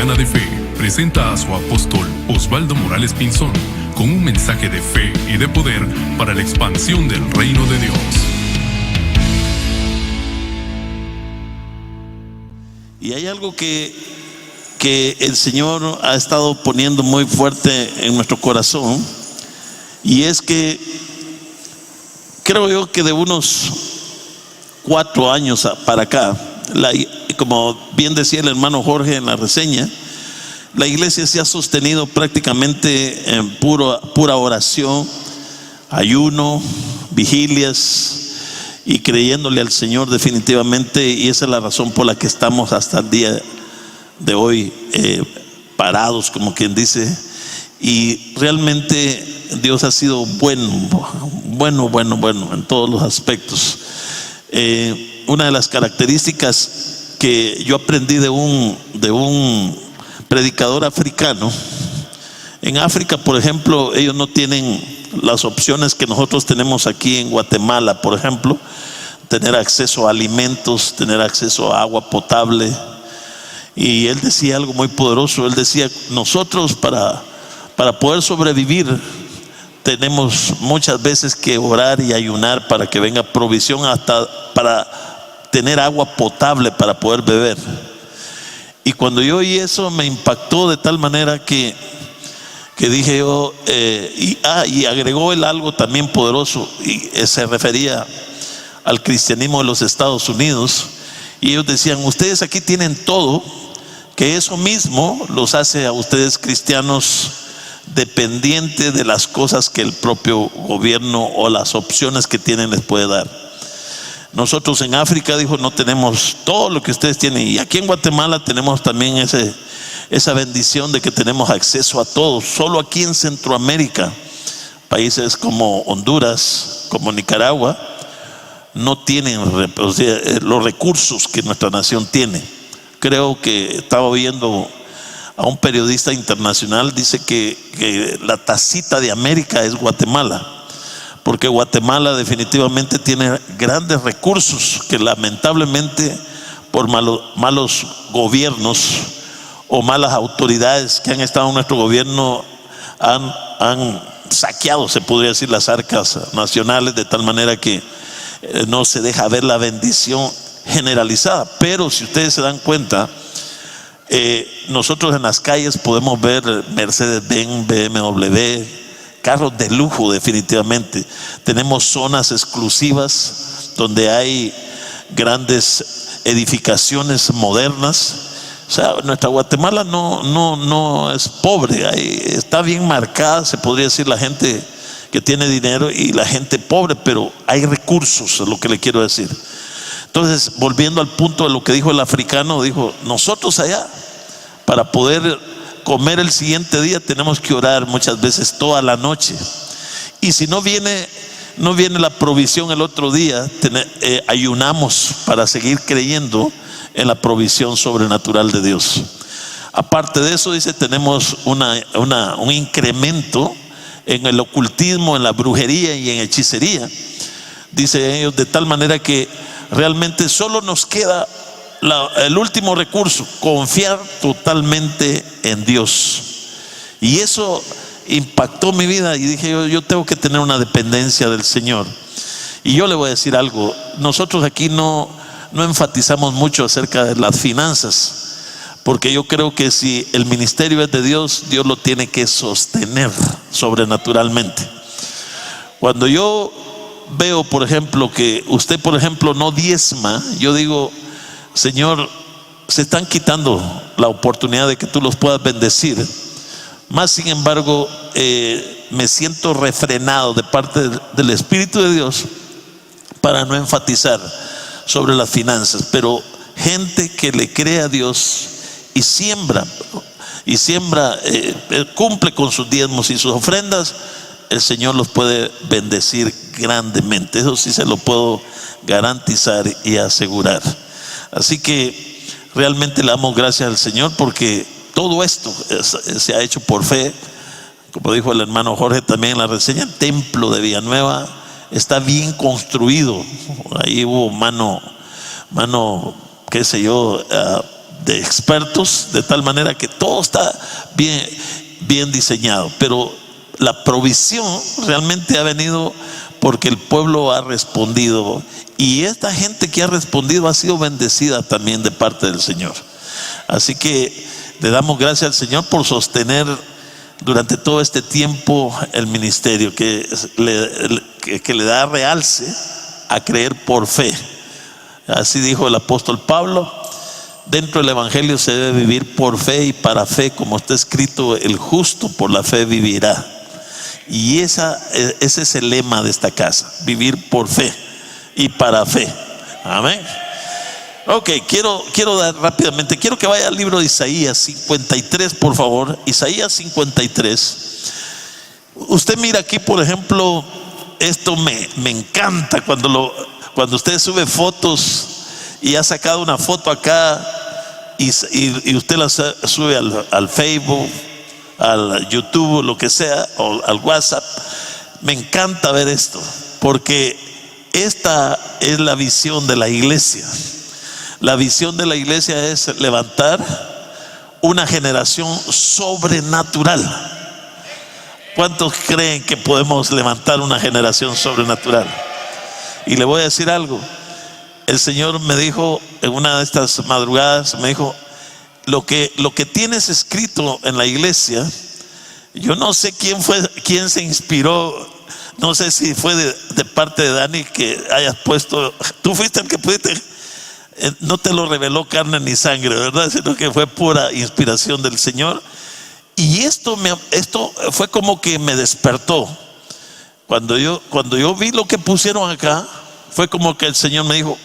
Mañana de Fe presenta a su apóstol Osvaldo Morales Pinzón con un mensaje de fe y de poder para la expansión del reino de Dios. Y hay algo que el Señor ha estado poniendo muy fuerte en nuestro corazón, y es que creo yo que de unos 4 años para acá, como bien decía el hermano Jorge en la reseña, la iglesia se ha sostenido prácticamente en pura oración, ayuno, vigilias y creyéndole al Señor definitivamente. Y esa es la razón por la que estamos hasta el día de hoy parados, como quien dice. Y realmente Dios ha sido bueno en todos los aspectos. Una de las características que yo aprendí de un predicador africano, en África, por ejemplo, ellos no tienen las opciones que nosotros tenemos aquí en Guatemala, por ejemplo, tener acceso a alimentos, tener acceso a agua potable. Y él decía algo muy poderoso. Él decía: nosotros para poder sobrevivir tenemos muchas veces que orar y ayunar para que venga provisión, hasta para tener agua potable para poder beber. Y cuando yo oí eso me impactó de tal manera que dije yo, y agregó él algo también poderoso, y se refería al cristianismo de los Estados Unidos. Y ellos decían: ustedes aquí tienen todo, que eso mismo los hace a ustedes cristianos dependientes de las cosas que el propio gobierno o las opciones que tienen les puede dar. Nosotros en África, dijo, no tenemos todo lo que ustedes tienen, y aquí en Guatemala tenemos también esa bendición de que tenemos acceso a todo. Solo aquí en Centroamérica, países como Honduras, como Nicaragua, no tienen los recursos que nuestra nación tiene. Creo que estaba viendo a un periodista internacional, dice que la tacita de América es Guatemala, porque Guatemala definitivamente tiene grandes recursos que lamentablemente por malos gobiernos o malas autoridades que han estado en nuestro gobierno han saqueado, se podría decir, las arcas nacionales, de tal manera que no se deja ver la bendición generalizada. Pero si ustedes se dan cuenta, nosotros en las calles podemos ver Mercedes-Benz, BMW, carros de lujo definitivamente. Tenemos zonas exclusivas donde hay grandes edificaciones modernas. O sea, nuestra Guatemala no es pobre, está bien marcada, se podría decir, la gente que tiene dinero y la gente pobre, pero hay recursos, es lo que le quiero decir. Entonces, volviendo al punto de lo que dijo el africano, dijo: nosotros allá, para poder comer el siguiente día, tenemos que orar muchas veces toda la noche. Y si no viene la provisión el otro día, ayunamos para seguir creyendo en la provisión sobrenatural de Dios. Aparte de eso, dice, tenemos un incremento en el ocultismo, en la brujería y en hechicería. Dice ellos, de tal manera que realmente solo nos queda el último recurso: confiar totalmente en Dios. Y eso impactó mi vida, y dije yo tengo que tener una dependencia del Señor. Y yo le voy a decir algo: nosotros aquí no enfatizamos mucho acerca de las finanzas, porque yo creo que si el ministerio es de Dios, Dios lo tiene que sostener sobrenaturalmente. Cuando yo veo, por ejemplo, que usted, por ejemplo, no diezma, yo digo: Señor, se están quitando la oportunidad de que tú los puedas bendecir. Más sin embargo, me siento refrenado de parte del Espíritu de Dios para no enfatizar sobre las finanzas. Pero gente que le cree a Dios y siembra, cumple con sus diezmos y sus ofrendas, el Señor los puede bendecir grandemente. Eso sí se lo puedo garantizar y asegurar. Así que realmente le damos gracias al Señor, porque todo esto se ha hecho por fe. Como dijo el hermano Jorge también en la reseña, el templo de Villanueva está bien construido. Ahí hubo mano qué sé yo, de expertos, de tal manera que todo está bien diseñado. Pero la provisión realmente ha venido porque el pueblo ha respondido, y esta gente que ha respondido ha sido bendecida también de parte del Señor. Así que le damos gracias al Señor por sostener durante todo este tiempo el ministerio, que le da realce a creer por fe. Así dijo el apóstol Pablo: dentro del evangelio se debe vivir por fe y para fe, como está escrito, el justo por la fe vivirá. Y ese es el lema de esta casa: vivir por fe y para fe. Amén. Ok, quiero dar rápidamente, quiero que vaya al libro de Isaías 53, por favor. Isaías 53. Usted mira aquí, por ejemplo, esto me encanta cuando usted sube fotos y ha sacado una foto acá y usted la sube al Facebook, al YouTube, lo que sea, o al WhatsApp. Me encanta ver esto, porque esta es la visión de la iglesia. La visión de la iglesia es levantar una generación sobrenatural. ¿Cuántos creen que podemos levantar una generación sobrenatural? Y le voy a decir algo. El Señor me dijo en una de estas madrugadas, me dijo: lo que tienes escrito en la iglesia, yo no sé quién se inspiró, no sé si fue de parte de Dani que hayas puesto. Tú fuiste el que pudiste. No te lo reveló carne ni sangre, ¿verdad? Sino que fue pura inspiración del Señor. Y esto fue como que me despertó. Cuando yo vi lo que pusieron acá, fue como que el Señor me dijo: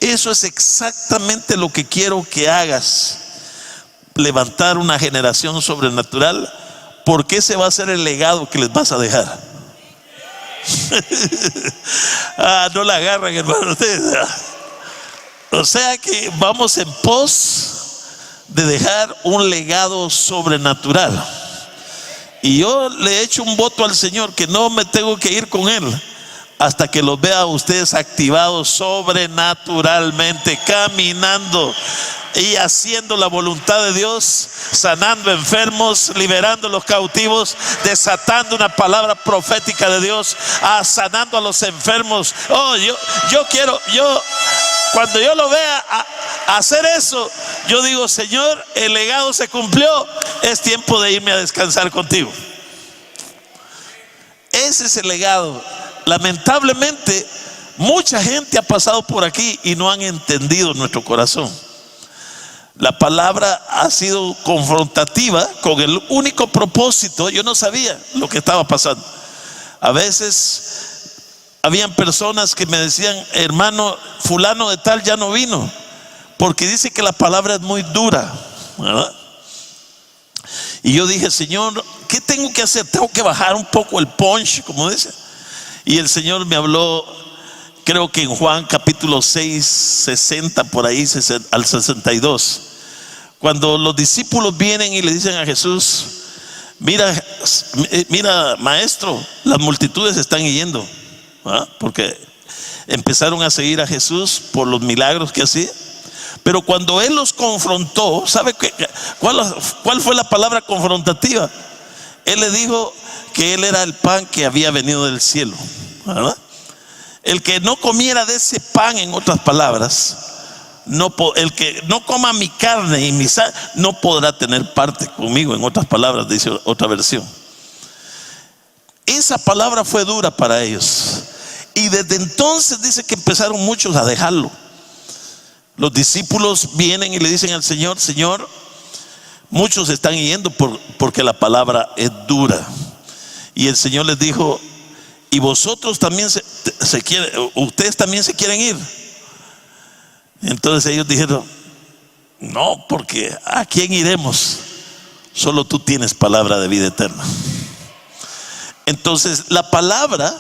eso es exactamente lo que quiero que hagas, levantar una generación sobrenatural, porque ese va a ser el legado que les vas a dejar. No la agarran, hermano, ustedes. O sea que vamos en pos de dejar un legado sobrenatural. Y yo le he hecho un voto al Señor que no me tengo que ir con Él hasta que los vea a ustedes activados sobrenaturalmente, caminando y haciendo la voluntad de Dios, sanando enfermos, liberando a los cautivos, desatando una palabra profética de Dios, sanando a los enfermos. Cuando yo lo vea hacer eso, yo digo: Señor, el legado se cumplió, es tiempo de irme a descansar contigo. Ese es el legado. Lamentablemente, mucha gente ha pasado por aquí y no han entendido nuestro corazón. La palabra ha sido confrontativa con el único propósito. Yo no sabía lo que estaba pasando. A veces habían personas que me decían: hermano, fulano de tal ya no vino, porque dice que la palabra es muy dura, ¿verdad? Y yo dije: Señor, ¿qué tengo que hacer? Tengo que bajar un poco el punch, como dice. Y el Señor me habló, creo que en Juan capítulo 6, 60 por ahí al 62, cuando los discípulos vienen y le dicen a Jesús: mira maestro, las multitudes están yendo, ¿ah? Porque empezaron a seguir a Jesús por los milagros que hacía. Pero cuando Él los confrontó, ¿sabe cuál fue la palabra confrontativa? Él le dijo que Él era el pan que había venido del cielo, ¿verdad? El que no comiera de ese pan, en otras palabras, el que no coma mi carne y mi sangre, no podrá tener parte conmigo, en otras palabras, dice otra versión. Esa palabra fue dura para ellos. Y desde entonces dice que empezaron muchos a dejarlo. Los discípulos vienen y le dicen al Señor: Señor, muchos están yendo porque la palabra es dura. Y el Señor les dijo: y vosotros también ustedes también se quieren ir. Entonces ellos dijeron: no, porque ¿a quién iremos? Solo tú tienes palabra de vida eterna. Entonces la palabra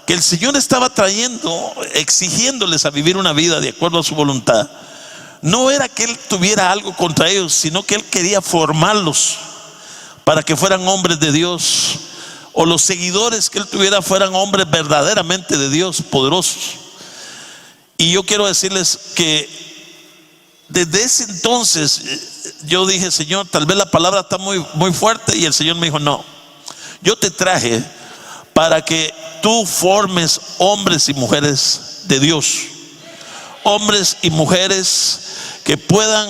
que el Señor estaba trayendo, exigiéndoles a vivir una vida de acuerdo a su voluntad, no era que Él tuviera algo contra ellos, sino que Él quería formarlos para que fueran hombres de Dios, o los seguidores que Él tuviera fueran hombres verdaderamente de Dios, poderosos. Y yo quiero decirles que desde ese entonces yo dije, Señor, tal vez la palabra está muy, muy fuerte, y el Señor me dijo, no, yo te traje para que tú formes hombres y mujeres de Dios, hombres y mujeres que puedan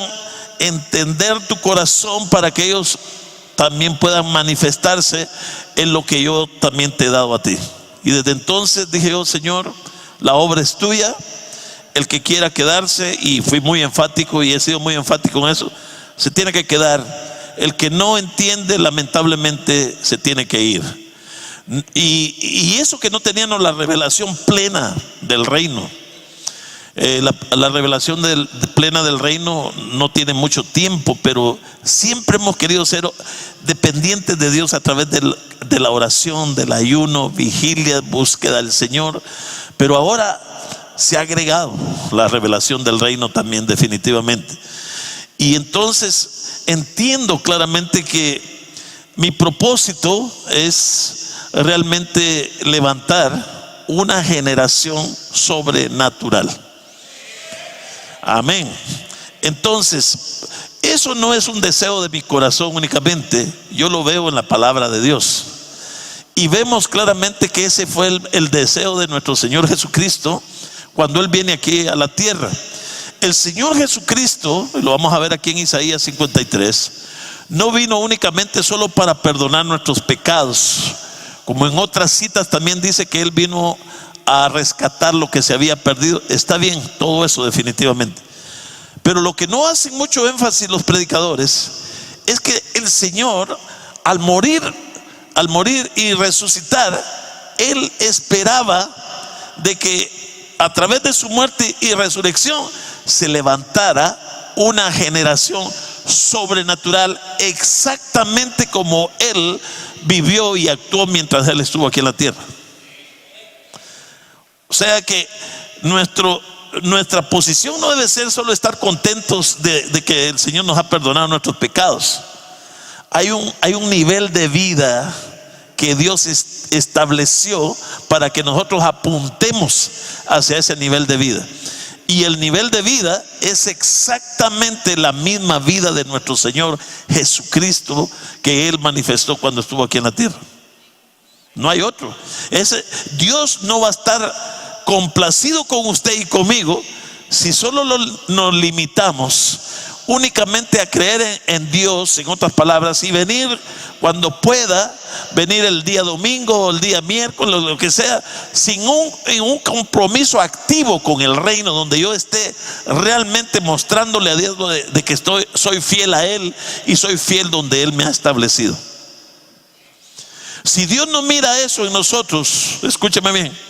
entender tu corazón, para que ellos también puedan manifestarse en lo que yo también te he dado a ti. Y desde entonces dije yo, Señor, la obra es tuya, el que quiera quedarse, y fui muy enfático y he sido muy enfático en eso, se tiene que quedar. El que no entiende, lamentablemente, se tiene que ir. Y eso que no teníamos la revelación plena del reino. La revelación plena del reino no tiene mucho tiempo, pero siempre hemos querido ser dependientes de Dios a través de la oración, del ayuno, vigilia, búsqueda del Señor. Pero ahora se ha agregado la revelación del reino también, definitivamente. Y entonces entiendo claramente que mi propósito es realmente levantar una generación sobrenatural. Amén. Entonces, eso no es un deseo de mi corazón únicamente, yo lo veo en la palabra de Dios. Y vemos claramente que ese fue el deseo de nuestro Señor Jesucristo cuando Él viene aquí a la tierra. El Señor Jesucristo, lo vamos a ver aquí en Isaías 53, no vino únicamente solo para perdonar nuestros pecados, como en otras citas también dice que Él vino a rescatar lo que se había perdido. Está bien, todo eso definitivamente. Pero lo que no hacen mucho énfasis los predicadores es que el Señor, al morir y resucitar, Él esperaba de que a través de su muerte y resurrección se levantara una generación sobrenatural, exactamente como Él vivió y actuó mientras Él estuvo aquí en la tierra. O sea que nuestra posición no debe ser solo estar contentos de que el Señor nos ha perdonado nuestros pecados. Hay un nivel de vida que Dios estableció para que nosotros apuntemos hacia ese nivel de vida. Y el nivel de vida es exactamente la misma vida de nuestro Señor Jesucristo que Él manifestó cuando estuvo aquí en la tierra. No hay otro. Dios no va a estar complacido con usted y conmigo si solo nos limitamos únicamente a creer en Dios, en otras palabras, y venir cuando pueda, venir el día domingo o el día miércoles, lo que sea, sin un compromiso activo con el reino, donde yo esté realmente mostrándole a Dios de que soy fiel a Él y soy fiel donde Él me ha establecido. Si Dios no mira eso en nosotros, escúcheme bien,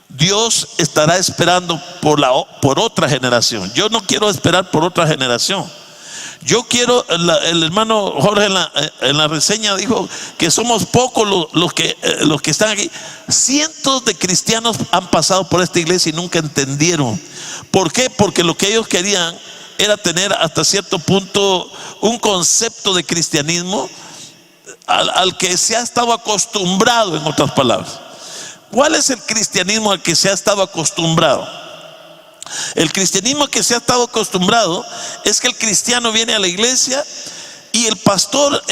Dios estará esperando por otra generación. Yo no quiero esperar por otra generación. Yo quiero, el hermano Jorge en la reseña dijo que somos pocos los que están aquí. Cientos de cristianos han pasado por esta iglesia y nunca entendieron. ¿Por qué? Porque lo que ellos querían era tener hasta cierto punto un concepto de cristianismo al que se ha estado acostumbrado, en otras palabras. ¿Cuál es el cristianismo al que se ha estado acostumbrado? El cristianismo al que se ha estado acostumbrado es que el cristiano viene a la iglesia y el pastor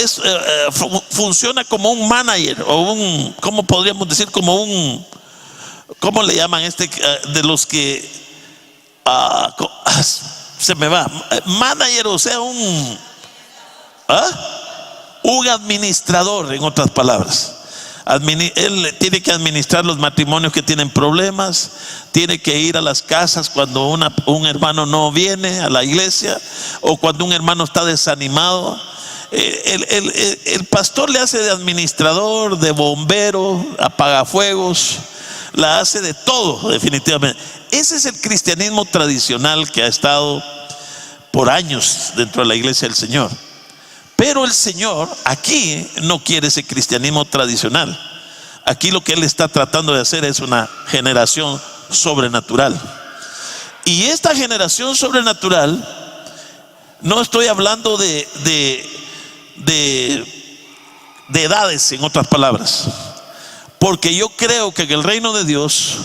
funciona como un manager o ¿cómo podríamos decir? Como ¿cómo le llaman de los que se me va? Manager, o sea, un administrador, en otras palabras. Él tiene que administrar los matrimonios que tienen problemas, tiene que ir a las casas cuando un hermano no viene a la iglesia o cuando un hermano está desanimado. El pastor le hace de administrador, de bombero, apagafuegos, la hace de todo, definitivamente. Ese es el cristianismo tradicional que ha estado por años dentro de la iglesia del Señor. Pero el Señor aquí no quiere ese cristianismo tradicional. Aquí lo que Él está tratando de hacer es una generación sobrenatural. Y esta generación sobrenatural, no estoy hablando de edades, en otras palabras. Porque yo creo que en el reino de Dios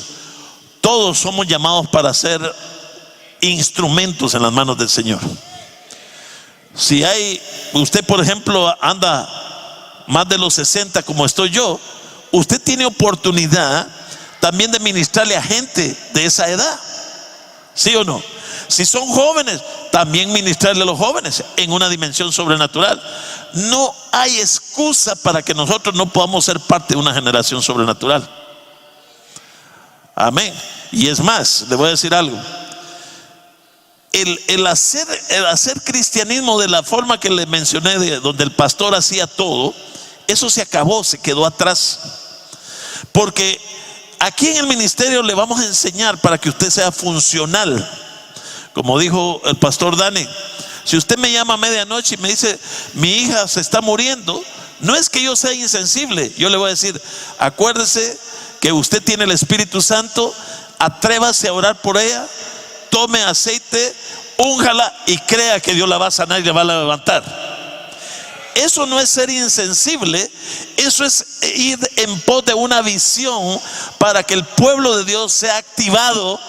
todos somos llamados para ser instrumentos en las manos del Señor. Si usted por ejemplo anda más de los 60 como estoy yo, usted tiene oportunidad también de ministrarle a gente de esa edad, ¿sí o no? Si son jóvenes, también ministrarle a los jóvenes en una dimensión sobrenatural. No hay excusa para que nosotros no podamos ser parte de una generación sobrenatural. Amén. Y es más, le voy a decir algo. El hacer cristianismo de la forma que le mencioné, donde el pastor hacía todo, eso se acabó, se quedó atrás. Porque aquí en el ministerio le vamos a enseñar para que usted sea funcional. Como dijo el pastor Dani, si usted me llama a medianoche y me dice, mi hija se está muriendo, no es que yo sea insensible. Yo le voy a decir, acuérdese que usted tiene el Espíritu Santo, atrévase a orar por ella, tome aceite, únjala y crea que Dios la va a sanar y la va a levantar. Eso no es ser insensible, eso es ir en pos de una visión para que el pueblo de Dios sea activado.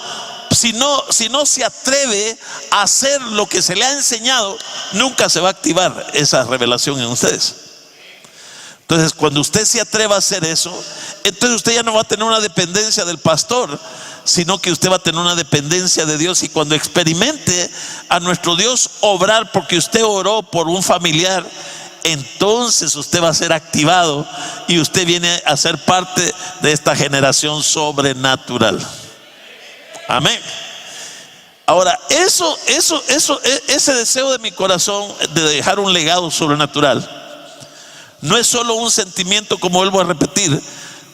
Si no se atreve a hacer lo que se le ha enseñado, nunca se va a activar esa revelación en ustedes. Entonces, cuando usted se atreva a hacer eso, entonces usted ya no va a tener una dependencia del pastor, sino que usted va a tener una dependencia de Dios. Y cuando experimente a nuestro Dios obrar porque usted oró por un familiar, entonces usted va a ser activado y usted viene a ser parte de esta generación sobrenatural. Amén. Ahora, ese deseo de mi corazón de dejar un legado sobrenatural no es solo un sentimiento, como vuelvo a repetir,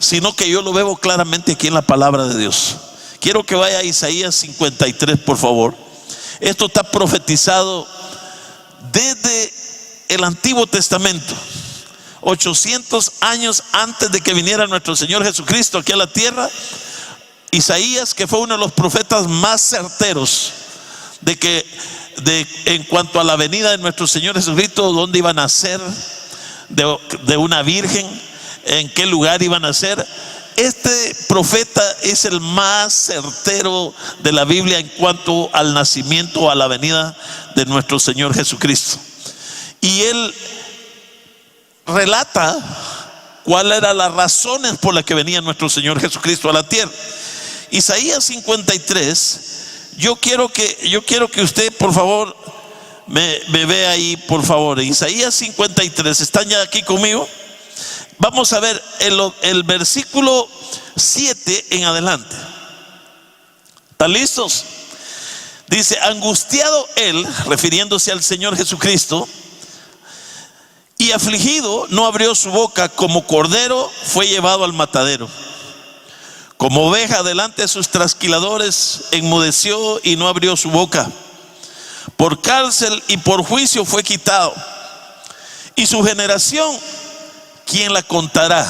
sino que yo lo veo claramente aquí en la palabra de Dios. Quiero que vaya a Isaías 53, por favor. Esto está profetizado desde el Antiguo Testamento, 800 años antes de que viniera nuestro Señor Jesucristo aquí a la tierra. Isaías, que fue uno de los profetas más certeros en cuanto a la venida de nuestro Señor Jesucristo, dónde iban a nacer, de una virgen, en qué lugar iban a nacer. Este profeta es el más certero de la Biblia en cuanto al nacimiento, a la venida de nuestro Señor Jesucristo. Y él relata cuáles eran las razones por las que venía nuestro Señor Jesucristo a la tierra. Isaías 53, yo quiero que usted por favor me vea ahí, por favor. Isaías 53, ¿están ya aquí conmigo? Vamos a ver el versículo 7 en adelante. ¿Están listos? Dice, angustiado él, refiriéndose al Señor Jesucristo, y afligido, no abrió su boca, como cordero fue llevado al matadero. Como oveja delante de sus trasquiladores, enmudeció y no abrió su boca. Por cárcel y por juicio fue quitado. Y su generación, ¿quién la contará?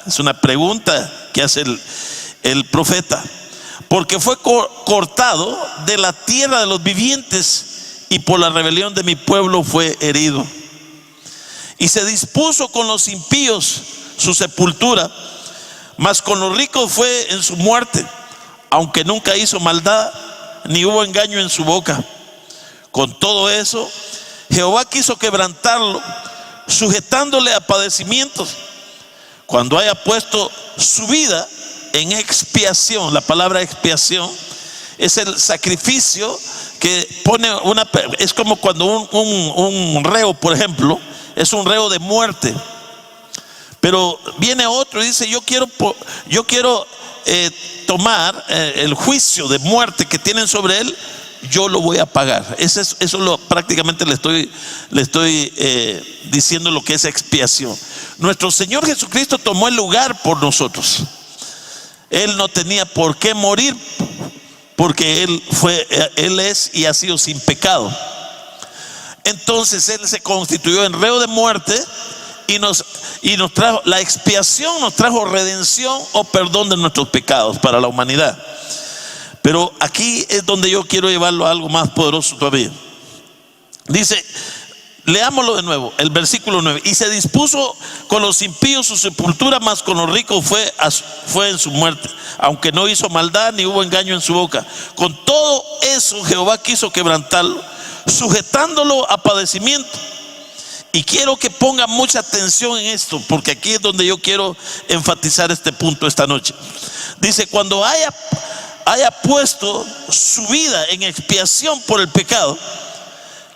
Es una pregunta que hace el profeta. Porque fue cortado de la tierra de los vivientes, y por la rebelión de mi pueblo fue herido. Y se dispuso con los impíos su sepultura, mas con los ricos fue en su muerte, aunque nunca hizo maldad, ni hubo engaño en su boca. Con todo eso, Jehová quiso quebrantarlo, sujetándole a padecimientos, cuando haya puesto su vida en expiación. La palabra expiación es el sacrificio que pone es como cuando un reo, por ejemplo, es un reo de muerte. Pero viene otro y dice, yo quiero tomar el juicio de muerte que tienen sobre él, yo lo voy a pagar. Prácticamente le estoy diciendo lo que es expiación. Nuestro Señor Jesucristo tomó el lugar por nosotros. Él no tenía por qué morir, porque Él es y ha sido sin pecado. Entonces Él se constituyó en reo de muerte y nos trajo la expiación, nos trajo redención o perdón de nuestros pecados para la humanidad. Pero aquí es donde yo quiero llevarlo a algo más poderoso todavía. Dice, Leámoslo de nuevo, el versículo 9. Y se dispuso con los impíos su sepultura, mas con los ricos fue en su muerte, aunque no hizo maldad ni hubo engaño en su boca. Con todo eso Jehová quiso quebrantarlo, sujetándolo a padecimiento. Y quiero que pongan mucha atención en esto, porque aquí es donde yo quiero enfatizar este punto esta noche. Dice: cuando haya puesto su vida en expiación por el pecado.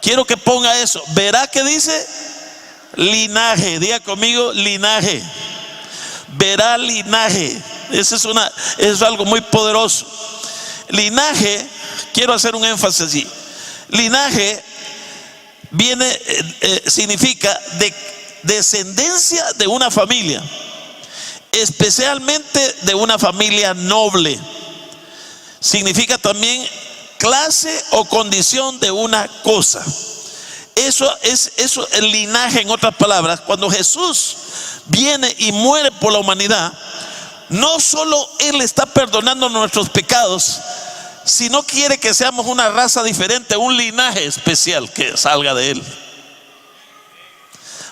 Quiero que ponga eso. Verá que dice linaje. Diga conmigo, linaje. Verá linaje. Eso es algo muy poderoso. Linaje, quiero hacer un énfasis allí. Linaje significa descendencia de una familia, especialmente de una familia noble. Significa también clase o condición de una cosa. Eso es el linaje. En otras palabras, cuando Jesús viene y muere por la humanidad, no solo Él está perdonando nuestros pecados, sino quiere que seamos una raza diferente, un linaje especial que salga de Él.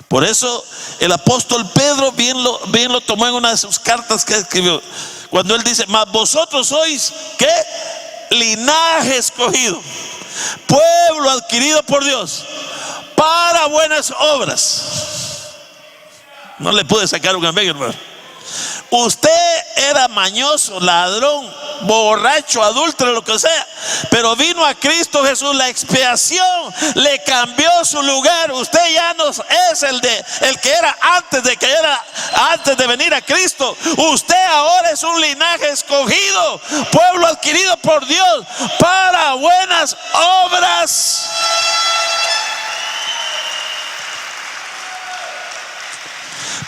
Por eso el apóstol Pedro bien lo tomó en una de sus cartas que escribió, cuando él dice: mas vosotros sois, ¿qué? Linaje escogido, pueblo adquirido por Dios, para buenas obras. No le pude sacar un amén, hermano. Usted era mañoso, ladrón, borracho, adúltero, lo que sea, pero vino a Cristo Jesús. La expiación le cambió su lugar. Usted ya no es el que era antes de venir a Cristo. Usted ahora es un linaje escogido, pueblo adquirido por Dios, para buenas obras.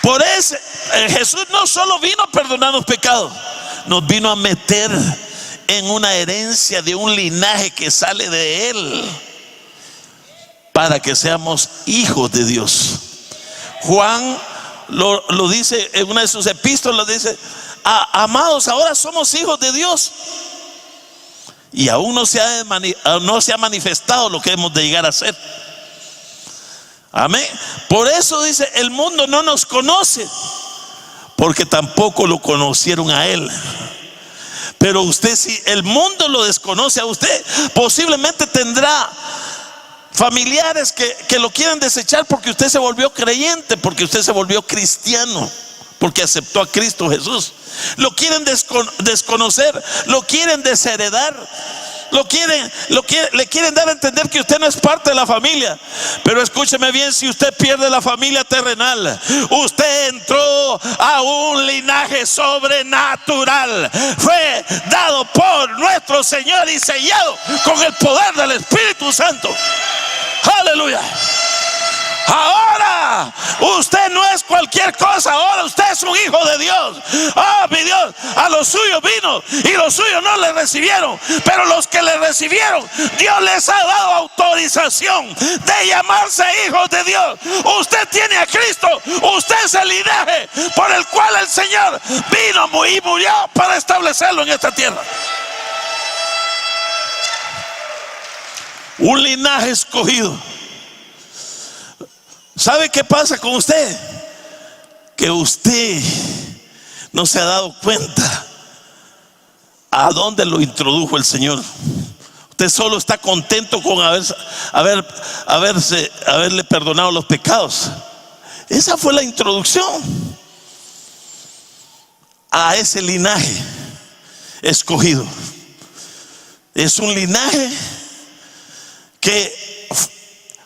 Por eso Jesús no solo vino a perdonar los pecados, nos vino a meter en una herencia de un linaje que sale de Él, para que seamos hijos de Dios. Juan lo dice en una de sus epístolas, dice: amados, ahora somos hijos de Dios, y aún no se ha manifestado lo que hemos de llegar a ser. Amén. Por eso dice: el mundo no nos conoce, porque tampoco lo conocieron a Él. Pero usted, si el mundo lo desconoce a usted, posiblemente tendrá familiares que lo quieren desechar porque usted se volvió creyente, porque usted se volvió cristiano, porque aceptó a Cristo Jesús. Lo quieren desconocer, lo quieren desheredar, le quieren dar a entender que usted no es parte de la familia. Pero escúcheme bien: si usted pierde la familia terrenal, usted entró a un linaje sobrenatural. Fue dado por nuestro Señor y sellado con el poder del Espíritu Santo. Aleluya. Ahora usted no es cualquier cosa, ahora usted es un hijo de Dios. Oh, mi Dios, a los suyos vino y los suyos no le recibieron, pero los que le recibieron, Dios les ha dado autorización de llamarse hijos de Dios. Usted tiene a Cristo, usted es el linaje por el cual el Señor vino y murió para establecerlo en esta tierra. Un linaje escogido. ¿Sabe qué pasa con usted? Que usted no se ha dado cuenta a dónde lo introdujo el Señor. Usted solo está contento con haberle perdonado los pecados. Esa fue la introducción a ese linaje escogido. Es un linaje que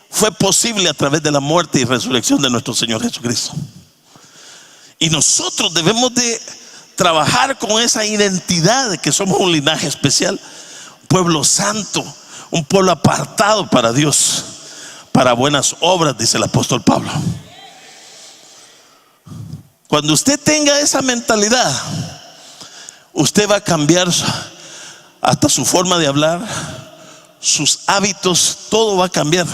fue posible a través de la muerte y resurrección de nuestro Señor Jesucristo. Y nosotros debemos de trabajar con esa identidad de que somos un linaje especial, un pueblo santo, un pueblo apartado para Dios, para buenas obras, dice el apóstol Pablo. Cuando usted tenga esa mentalidad, usted va a cambiar hasta su forma de hablar, sus hábitos, todo va a cambiar.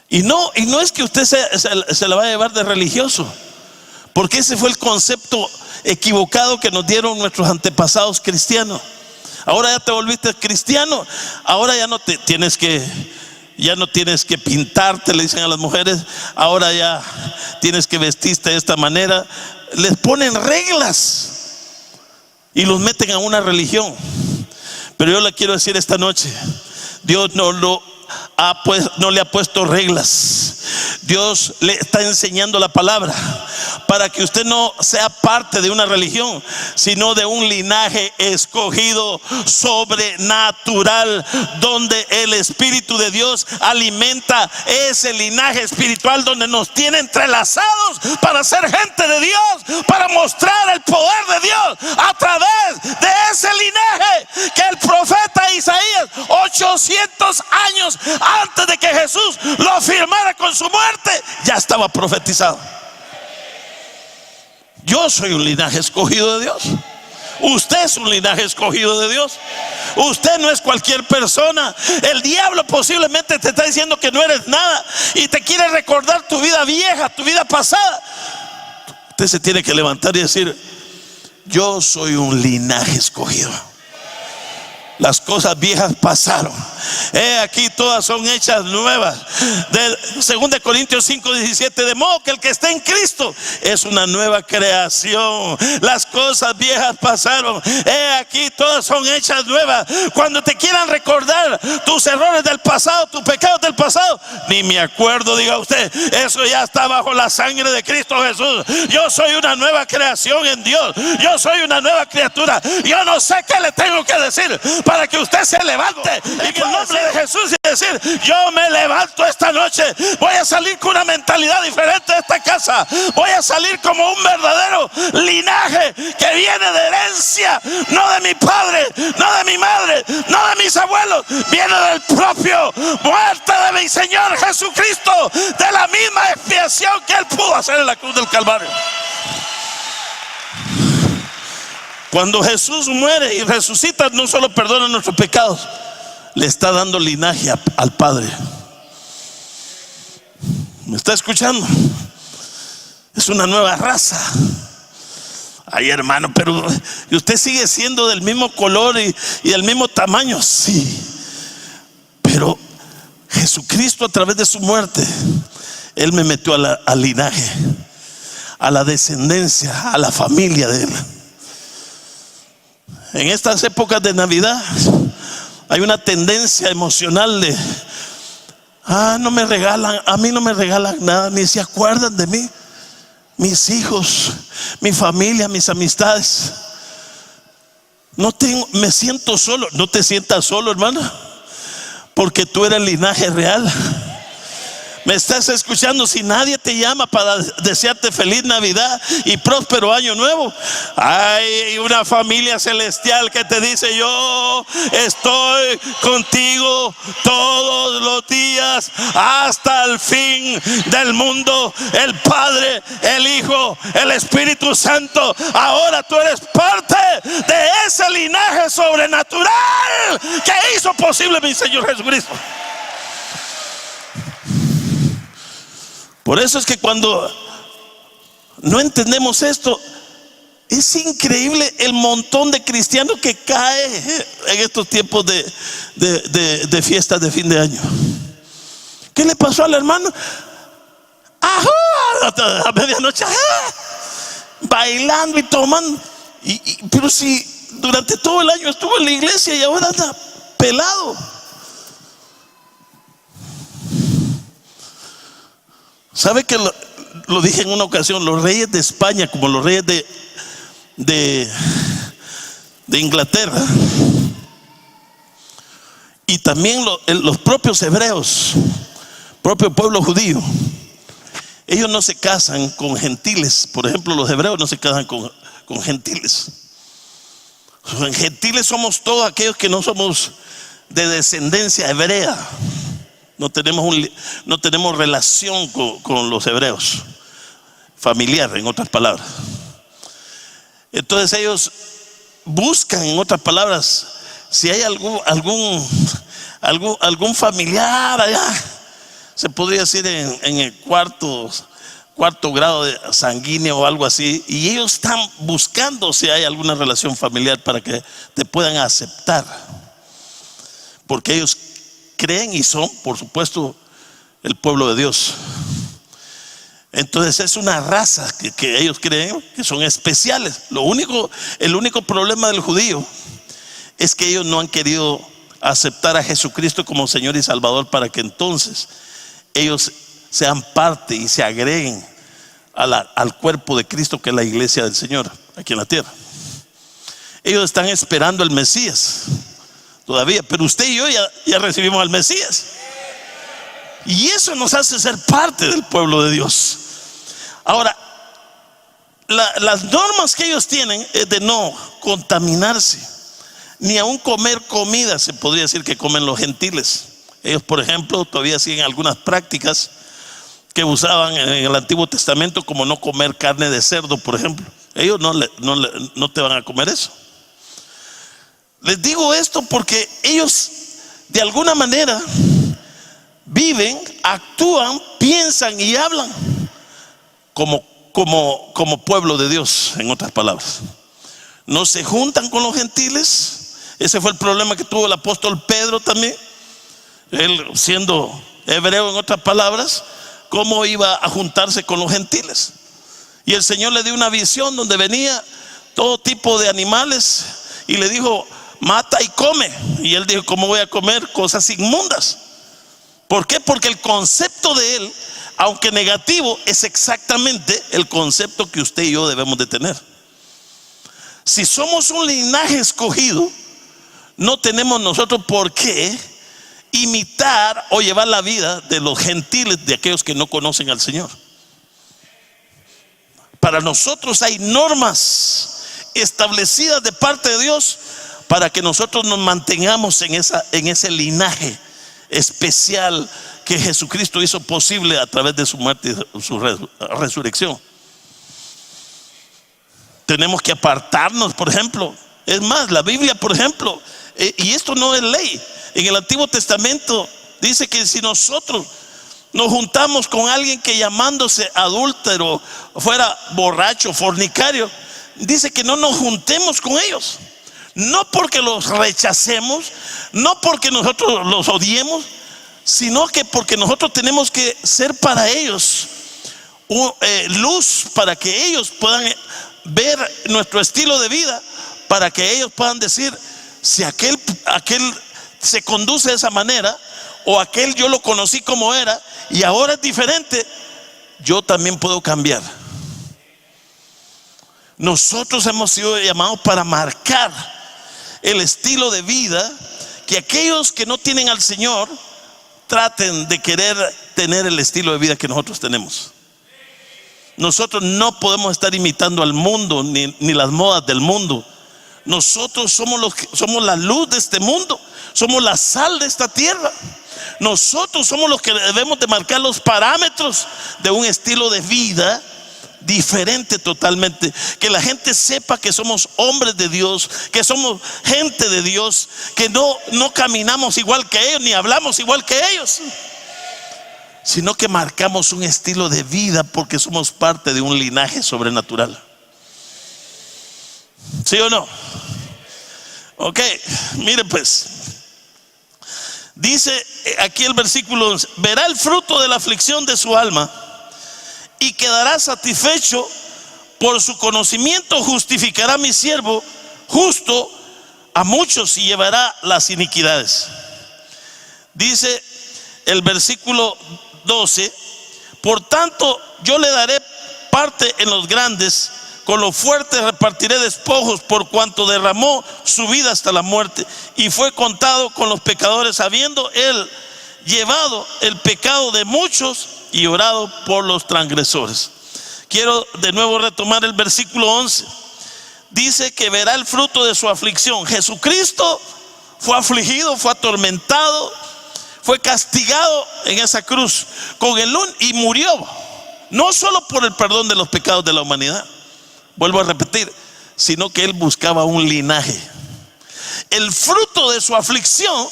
Y no es que usted se la va a llevar de religioso, porque ese fue el concepto equivocado que nos dieron nuestros antepasados cristianos. Ahora ya te volviste cristiano, ahora ya no te tienes que ya no tienes que pintarte, le dicen a las mujeres, ahora ya tienes que vestirte de esta manera. Les ponen reglas y los meten a una religión. Pero yo le quiero decir esta noche, Dios no le ha puesto reglas. Dios le está enseñando la palabra para que usted no sea parte de una religión, sino de un linaje escogido sobrenatural, donde el Espíritu de Dios alimenta ese linaje espiritual, donde nos tiene entrelazados para ser gente de Dios, para mostrar el poder de Dios a través de ese linaje que el profeta Isaías 800 años antes de que Jesús lo firmara con su muerte ya estaba profetizado. Yo soy un linaje escogido de Dios. Usted es un linaje escogido de Dios. Usted no es cualquier persona. El diablo posiblemente te está diciendo que no eres nada y te quiere recordar tu vida vieja, tu vida pasada. Usted se tiene que levantar y decir: yo soy un linaje escogido. Las cosas viejas pasaron, aquí todas son hechas nuevas. De 2 Corintios 5:17, de modo que el que está en Cristo es una nueva creación. Las cosas viejas pasaron, aquí todas son hechas nuevas. Cuando te quieran recordar tus errores del pasado, tus pecados del pasado, ni me acuerdo, diga usted, eso ya está bajo la sangre de Cristo Jesús. Yo soy una nueva creación en Dios. Yo soy una nueva criatura. Yo no sé qué le tengo que decir para que usted se levante en el nombre de Jesús y decir: yo me levanto esta noche, voy a salir con una mentalidad diferente de esta casa. Voy a salir como un verdadero linaje que viene de herencia, no de mi padre, no de mi madre, no de mis abuelos, viene del propio muerte de mi Señor Jesucristo, de la misma expiación que Él pudo hacer en la cruz del Calvario. Cuando Jesús muere y resucita, no solo perdona nuestros pecados, le está dando linaje al Padre. ¿Me está escuchando? Es una nueva raza. Ay, hermano, pero usted sigue siendo del mismo color y del mismo tamaño. Sí, pero Jesucristo, a través de su muerte, Él me metió al linaje, a la descendencia, a la familia de Él. En estas épocas de Navidad hay una tendencia emocional de: no me regalan, a mí no me regalan nada, ni se acuerdan de mí, mis hijos, mi familia, mis amistades. Me siento solo. No te sientas solo, hermano, porque tú eres el linaje real. ¿Me estás escuchando? Si nadie te llama para desearte feliz Navidad y próspero año nuevo, hay una familia celestial que te dice: yo estoy contigo todos los días hasta el fin del mundo. El Padre, el Hijo, el Espíritu Santo. Ahora tú eres parte de ese linaje sobrenatural que hizo posible mi Señor Jesucristo. Por eso es que cuando no entendemos esto, es increíble el montón de cristianos que cae en estos tiempos de fiestas de fin de año. ¿Qué le pasó al hermano? A medianoche, bailando y tomando. Pero si durante todo el año estuvo en la iglesia y ahora anda pelado. ¿Sabe que lo dije en una ocasión? Los reyes de España, como los reyes de Inglaterra, y también los propios hebreos, propio pueblo judío, ellos no se casan con gentiles. Por ejemplo, los hebreos no se casan con gentiles. Gentiles somos todos aquellos que no somos de descendencia hebrea. No tenemos relación con los hebreos, familiar, en otras palabras. Entonces ellos buscan, en otras palabras, si hay algún familiar allá, se podría decir en el cuarto grado de sanguíneo o algo así, y ellos están buscando si hay alguna relación familiar para que te puedan aceptar, porque ellos creen y son, por supuesto, el pueblo de Dios. Entonces es una raza que ellos creen que son especiales. El único problema del judío es que ellos no han querido aceptar a Jesucristo como Señor y Salvador, para que entonces ellos sean parte y se agreguen al cuerpo de Cristo, que es la iglesia del Señor aquí en la tierra. Ellos están esperando el Mesías todavía, pero usted y yo ya recibimos al Mesías, y eso nos hace ser parte del pueblo de Dios. Ahora, las normas que ellos tienen es de no contaminarse, ni aún comer comida, se podría decir, que comen los gentiles. Ellos, por ejemplo, todavía siguen algunas prácticas que usaban en el Antiguo Testamento, como no comer carne de cerdo, por ejemplo. Ellos no te van a comer eso. Les digo esto porque ellos de alguna manera viven, actúan, piensan y hablan como pueblo de Dios. En otras palabras, no se juntan con los gentiles. Ese fue el problema que tuvo el apóstol Pedro también. Él, siendo hebreo, en otras palabras, ¿cómo iba a juntarse con los gentiles? Y el Señor le dio una visión donde venía todo tipo de animales y le dijo: mata y come. Y él dijo: ¿cómo voy a comer cosas inmundas? ¿Por qué? Porque el concepto de él, aunque negativo, es exactamente el concepto que usted y yo debemos de tener. Si somos un linaje escogido, no tenemos nosotros por qué imitar o llevar la vida de los gentiles, de aquellos que no conocen al Señor. Para nosotros hay normas establecidas de parte de Dios para que nosotros nos mantengamos en ese linaje especial que Jesucristo hizo posible a través de su muerte y su resurrección. Tenemos que apartarnos, por ejemplo. Es más, la Biblia, por ejemplo, y esto no es ley, en el Antiguo Testamento dice que si nosotros nos juntamos con alguien que llamándose adúltero, fuera borracho, fornicario, dice que no nos juntemos con ellos. No porque los rechacemos, no porque nosotros los odiemos, sino que porque nosotros tenemos que ser para ellos luz, para que ellos puedan ver nuestro estilo de vida, para que ellos puedan decir: si aquel se conduce de esa manera, o aquel yo lo conocí como era y ahora es diferente, yo también puedo cambiar. Nosotros hemos sido llamados para marcar el estilo de vida que aquellos que no tienen al Señor traten de querer tener el estilo de vida que nosotros tenemos. Nosotros no podemos estar imitando al mundo ni las modas del mundo. Nosotros somos la luz de este mundo, somos la sal de esta tierra. Nosotros somos los que debemos de marcar los parámetros de un estilo de vida diferente totalmente, que la gente sepa que somos hombres de Dios, que somos gente de Dios, que no caminamos igual que ellos, ni hablamos igual que ellos, sino que marcamos un estilo de vida porque somos parte de un linaje sobrenatural. ¿Sí o no? Ok, mire pues, dice aquí el versículo 11: verá el fruto de la aflicción de su alma y quedará satisfecho. Por su conocimiento justificará mi siervo justo a muchos y llevará las iniquidades. Dice el versículo 12: por tanto yo le daré parte en los grandes, con los fuertes repartiré despojos, por cuanto derramó su vida hasta la muerte y fue contado con los pecadores, habiendo él llevado el pecado de muchos y orado por los transgresores. Quiero de nuevo retomar el versículo 11. Dice que verá el fruto de su aflicción. Jesucristo fue afligido, fue atormentado, fue castigado en esa cruz y murió, no solo por el perdón de los pecados de la humanidad, vuelvo a repetir, sino que él buscaba un linaje. El fruto de su aflicción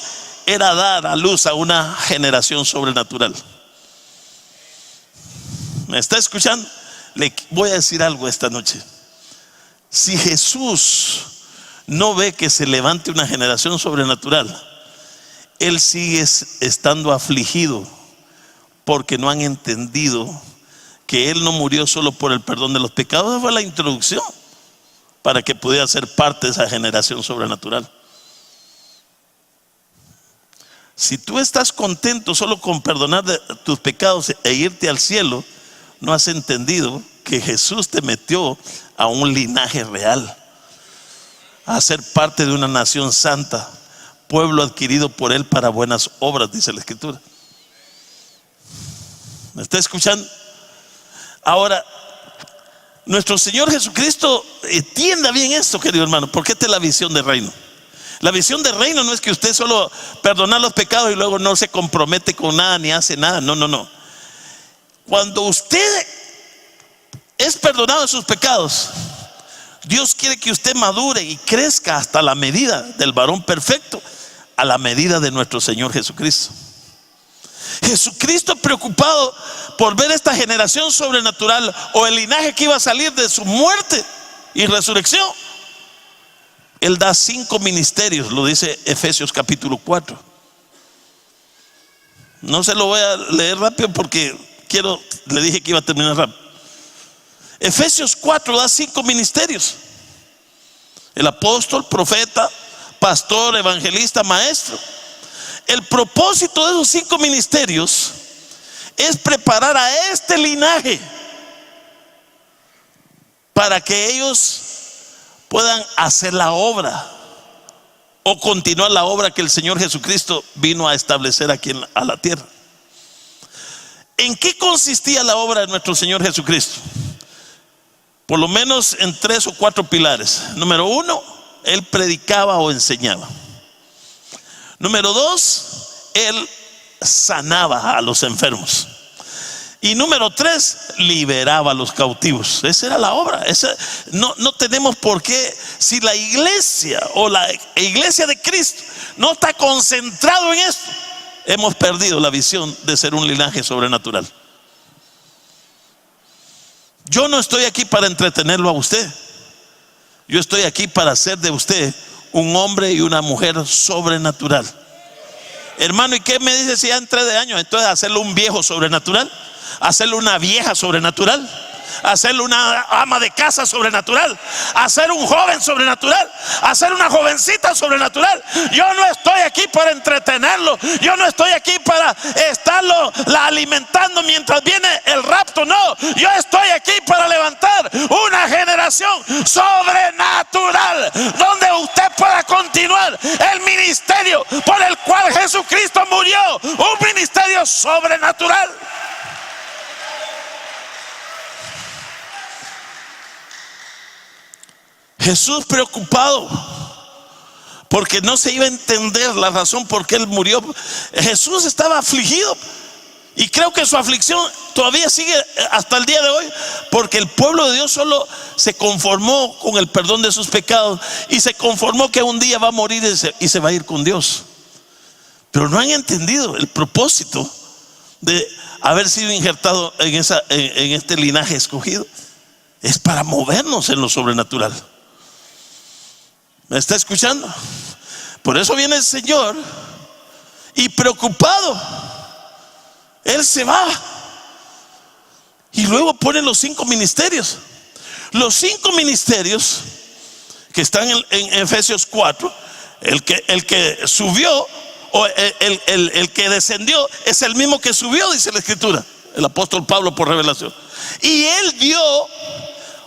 era dar a luz a una generación sobrenatural. ¿Me está escuchando? Le voy a decir algo esta noche. Si Jesús no ve que se levante una generación sobrenatural, él sigue estando afligido porque no han entendido que él no murió solo por el perdón de los pecados. Esa fue la introducción para que pudiera ser parte de esa generación sobrenatural. Si tú estás contento solo con perdonar tus pecados e irte al cielo, no has entendido que Jesús te metió a un linaje real, a ser parte de una nación santa, pueblo adquirido por él para buenas obras, dice la Escritura. ¿Me está escuchando? Ahora, nuestro Señor Jesucristo entienda bien esto, querido hermano, porque esta es la visión del reino. La visión del reino no es que usted solo perdona los pecados y luego no se compromete con nada ni hace nada. No, no, no. Cuando usted es perdonado de sus pecados, Dios quiere que usted madure y crezca hasta la medida del varón perfecto, a la medida de nuestro Señor Jesucristo. Jesucristo, preocupado por ver esta generación sobrenatural o el linaje que iba a salir de su muerte y resurrección, él da 5 ministerios, lo dice Efesios capítulo 4. No se lo voy a leer rápido porque le dije que iba a terminar rápido. Efesios 4 da 5 ministerios: el apóstol, profeta, pastor, evangelista, maestro. El propósito de esos 5 ministerios es preparar a este linaje para que ellos puedan hacer la obra o continuar la obra que el Señor Jesucristo vino a establecer aquí a la tierra. ¿En qué consistía la obra de nuestro Señor Jesucristo? Por lo menos en 3 o 4 pilares. Número 1, él predicaba o enseñaba. Número 2, él sanaba a los enfermos. Y número 3, liberaba a los cautivos. Esa era la obra. No tenemos por qué, si la iglesia o la iglesia de Cristo no está concentrado en esto, hemos perdido la visión de ser un linaje sobrenatural. Yo no estoy aquí para entretenerlo a usted. Yo estoy aquí para hacer de usted un hombre y una mujer sobrenatural. Hermano, ¿y qué me dice si ya en 3 años? Entonces, hacerlo un viejo sobrenatural, hacerlo una vieja sobrenatural, hacerlo una ama de casa sobrenatural, hacer un joven sobrenatural, hacer una jovencita sobrenatural. Yo no estoy aquí para entretenerlo. Yo no estoy aquí para estarlo alimentando mientras viene el rapto. No, yo estoy aquí para levantar una generación sobrenatural donde usted pueda continuar el ministerio por el cual Jesucristo murió, un ministerio sobrenatural. Jesús, preocupado porque no se iba a entender la razón por qué él murió. Jesús estaba afligido, y creo que su aflicción todavía sigue hasta el día de hoy, porque el pueblo de Dios solo se conformó con el perdón de sus pecados y se conformó que un día va a morir y se va a ir con Dios. Pero no han entendido el propósito de haber sido injertado en este linaje escogido. Es para movernos en lo sobrenatural. ¿Me está escuchando? Por eso viene el Señor y preocupado, él se va y luego pone los 5 ministerios. Los 5 ministerios que están en Efesios 4, el que subió o el que descendió es el mismo que subió, dice la Escritura, el apóstol Pablo por revelación. Y él dio,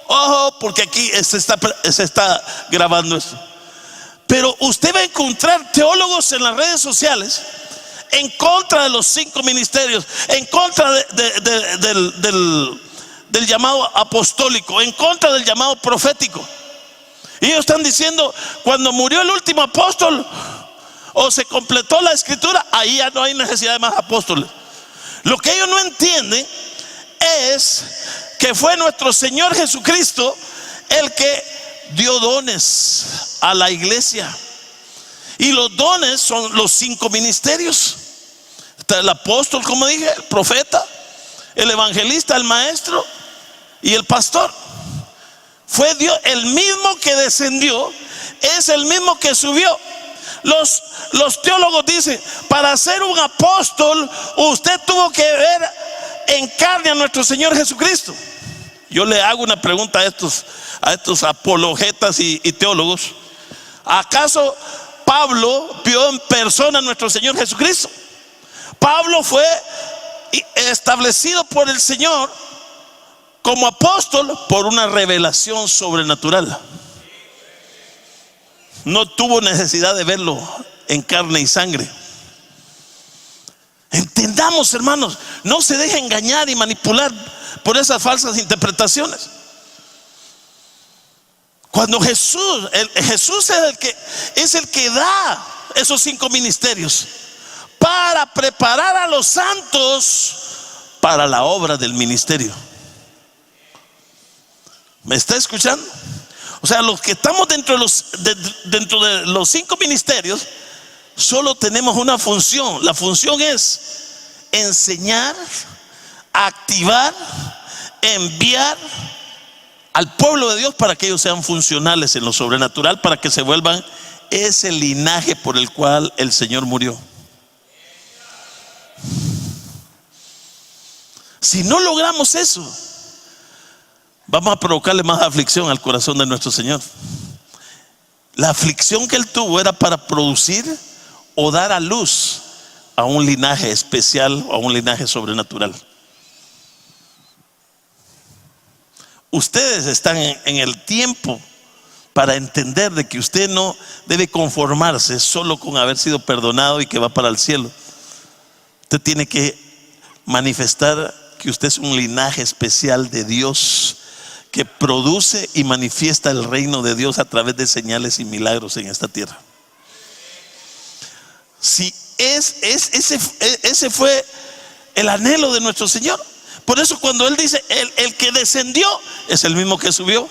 ojo, porque aquí se está grabando esto. Pero usted va a encontrar teólogos en las redes sociales en contra de los 5 ministerios, en contra del llamado apostólico, en contra del llamado profético. Y ellos están diciendo, cuando murió el último apóstol o se completó la Escritura, ahí ya no hay necesidad de más apóstoles. Lo que ellos no entienden es que fue nuestro Señor Jesucristo el que dio dones a la iglesia, y los dones son los 5 ministerios. Está el apóstol, como dije, el profeta, el evangelista, el maestro y el pastor. Fue Dios el mismo que descendió, es el mismo que subió. los teólogos dicen, para ser un apóstol usted tuvo que ver en carne a nuestro Señor Jesucristo. Yo le hago una pregunta a estos apologetas y teólogos. ¿Acaso Pablo vio en persona a nuestro Señor Jesucristo? Pablo fue establecido por el Señor como apóstol por una revelación sobrenatural. No tuvo necesidad de verlo en carne y sangre. Entendamos, hermanos, no se deje engañar y manipular por esas falsas interpretaciones. Cuando Jesús es el que da esos 5 ministerios para preparar a los santos para la obra del ministerio. ¿Me está escuchando? O sea, los que estamos dentro de los 5 ministerios solo tenemos una función. La función es enseñar, activar, enviar al pueblo de Dios para que ellos sean funcionales en lo sobrenatural, para que se vuelvan ese linaje por el cual el Señor murió. Si no logramos eso, vamos a provocarle más aflicción al corazón de nuestro Señor. La aflicción que Él tuvo era para producir o dar a luz a un linaje especial o a un linaje sobrenatural. Ustedes están en el tiempo para entender de que usted no debe conformarse solo con haber sido perdonado y que va para el cielo. Usted tiene que manifestar que usted es un linaje especial de Dios, que produce y manifiesta el reino de Dios a través de señales y milagros en esta tierra. Si ese fue el anhelo de nuestro Señor. Por eso cuando Él dice, el que descendió es el mismo que subió,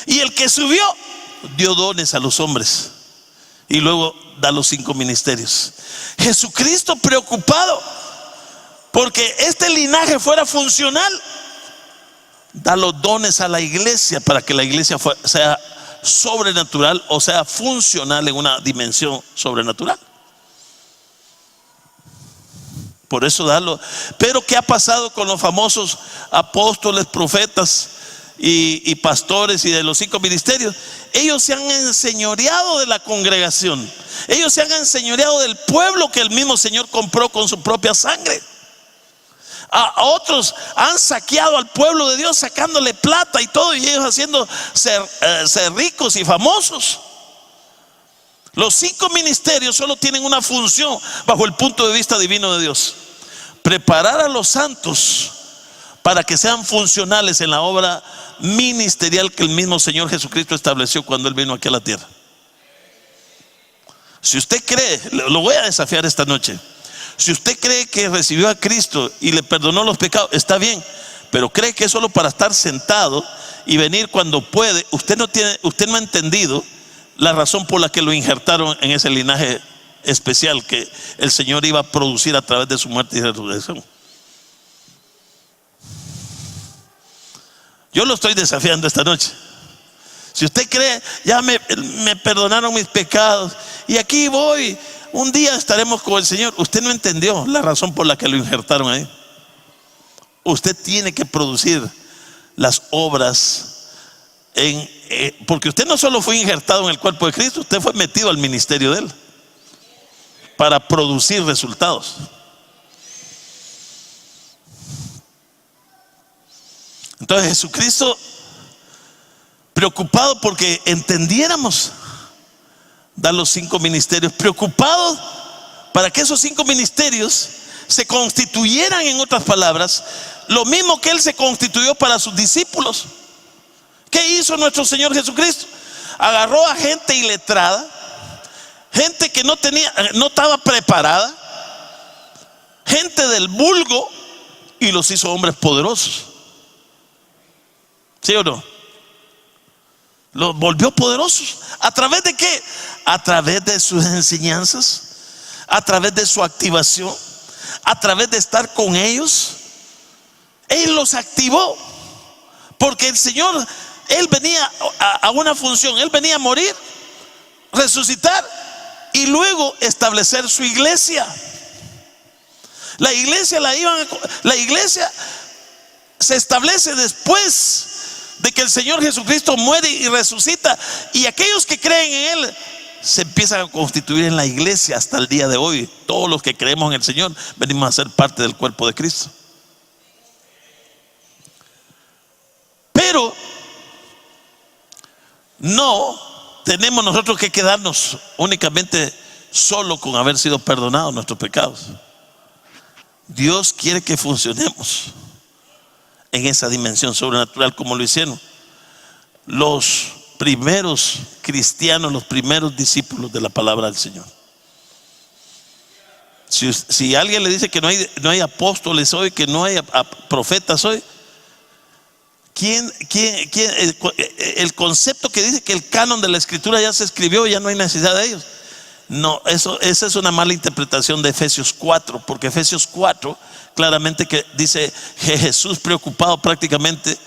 y el que subió dio dones a los hombres y luego da los 5 ministerios. Jesucristo, preocupado porque este linaje fuera funcional, da los dones a la iglesia para que la iglesia sea sobrenatural, o sea funcional en una dimensión sobrenatural. Por eso darlo. Pero ¿qué ha pasado con los famosos apóstoles, profetas y pastores y de los 5 ministerios? Ellos se han enseñoreado de la congregación. Ellos se han enseñoreado del pueblo que el mismo Señor compró con su propia sangre. A otros han saqueado al pueblo de Dios, sacándole plata y todo, y ellos haciendo ser ricos y famosos. Los 5 ministerios solo tienen una función bajo el punto de vista divino de Dios: preparar a los santos para que sean funcionales en la obra ministerial que el mismo Señor Jesucristo estableció cuando Él vino aquí a la tierra. Si usted cree, lo voy a desafiar esta noche. Si usted cree que recibió a Cristo y le perdonó los pecados, está bien, pero cree que es solo para estar sentado y venir cuando puede, usted no ha entendido la razón por la que lo injertaron en ese linaje especial que el Señor iba a producir a través de su muerte y resurrección. Yo lo estoy desafiando esta noche. Si usted cree, ya me perdonaron mis pecados y aquí voy, un día estaremos con el Señor, usted no entendió la razón por la que lo injertaron ahí. Usted tiene que producir las obras porque usted no solo fue injertado en el cuerpo de Cristo, usted fue metido al ministerio de Él para producir resultados. Entonces Jesucristo, preocupado porque entendiéramos, da los 5 ministerios, preocupado para que esos 5 ministerios se constituyeran, en otras palabras, lo mismo que Él se constituyó para sus discípulos. ¿Qué hizo nuestro Señor Jesucristo? Agarró a gente iletrada, gente que no estaba preparada, gente del vulgo, y los hizo hombres poderosos. ¿Sí o no? Los volvió poderosos. ¿A través de qué? A través de sus enseñanzas, a través de su activación, a través de estar con ellos. Él los activó, porque el Señor, Él venía a una función. Él venía a morir, resucitar y luego establecer su iglesia. La iglesia se establece después de que el Señor Jesucristo muere y resucita, y aquellos que creen en Él se empiezan a constituir en la iglesia hasta el día de hoy. Todos los que creemos en el Señor venimos a ser parte del cuerpo de Cristo. Pero no tenemos nosotros que quedarnos únicamente solo con haber sido perdonados nuestros pecados. Dios quiere que funcionemos en esa dimensión sobrenatural como lo hicieron los primeros cristianos, los primeros discípulos de la palabra del Señor. Si alguien le dice que no hay apóstoles hoy, que no hay profetas hoy, el concepto que dice que el canon de la escritura ya se escribió, ya no hay necesidad de ellos. No, esa es una mala interpretación de Efesios 4, porque Efesios 4 claramente que dice que Jesús, preocupado prácticamente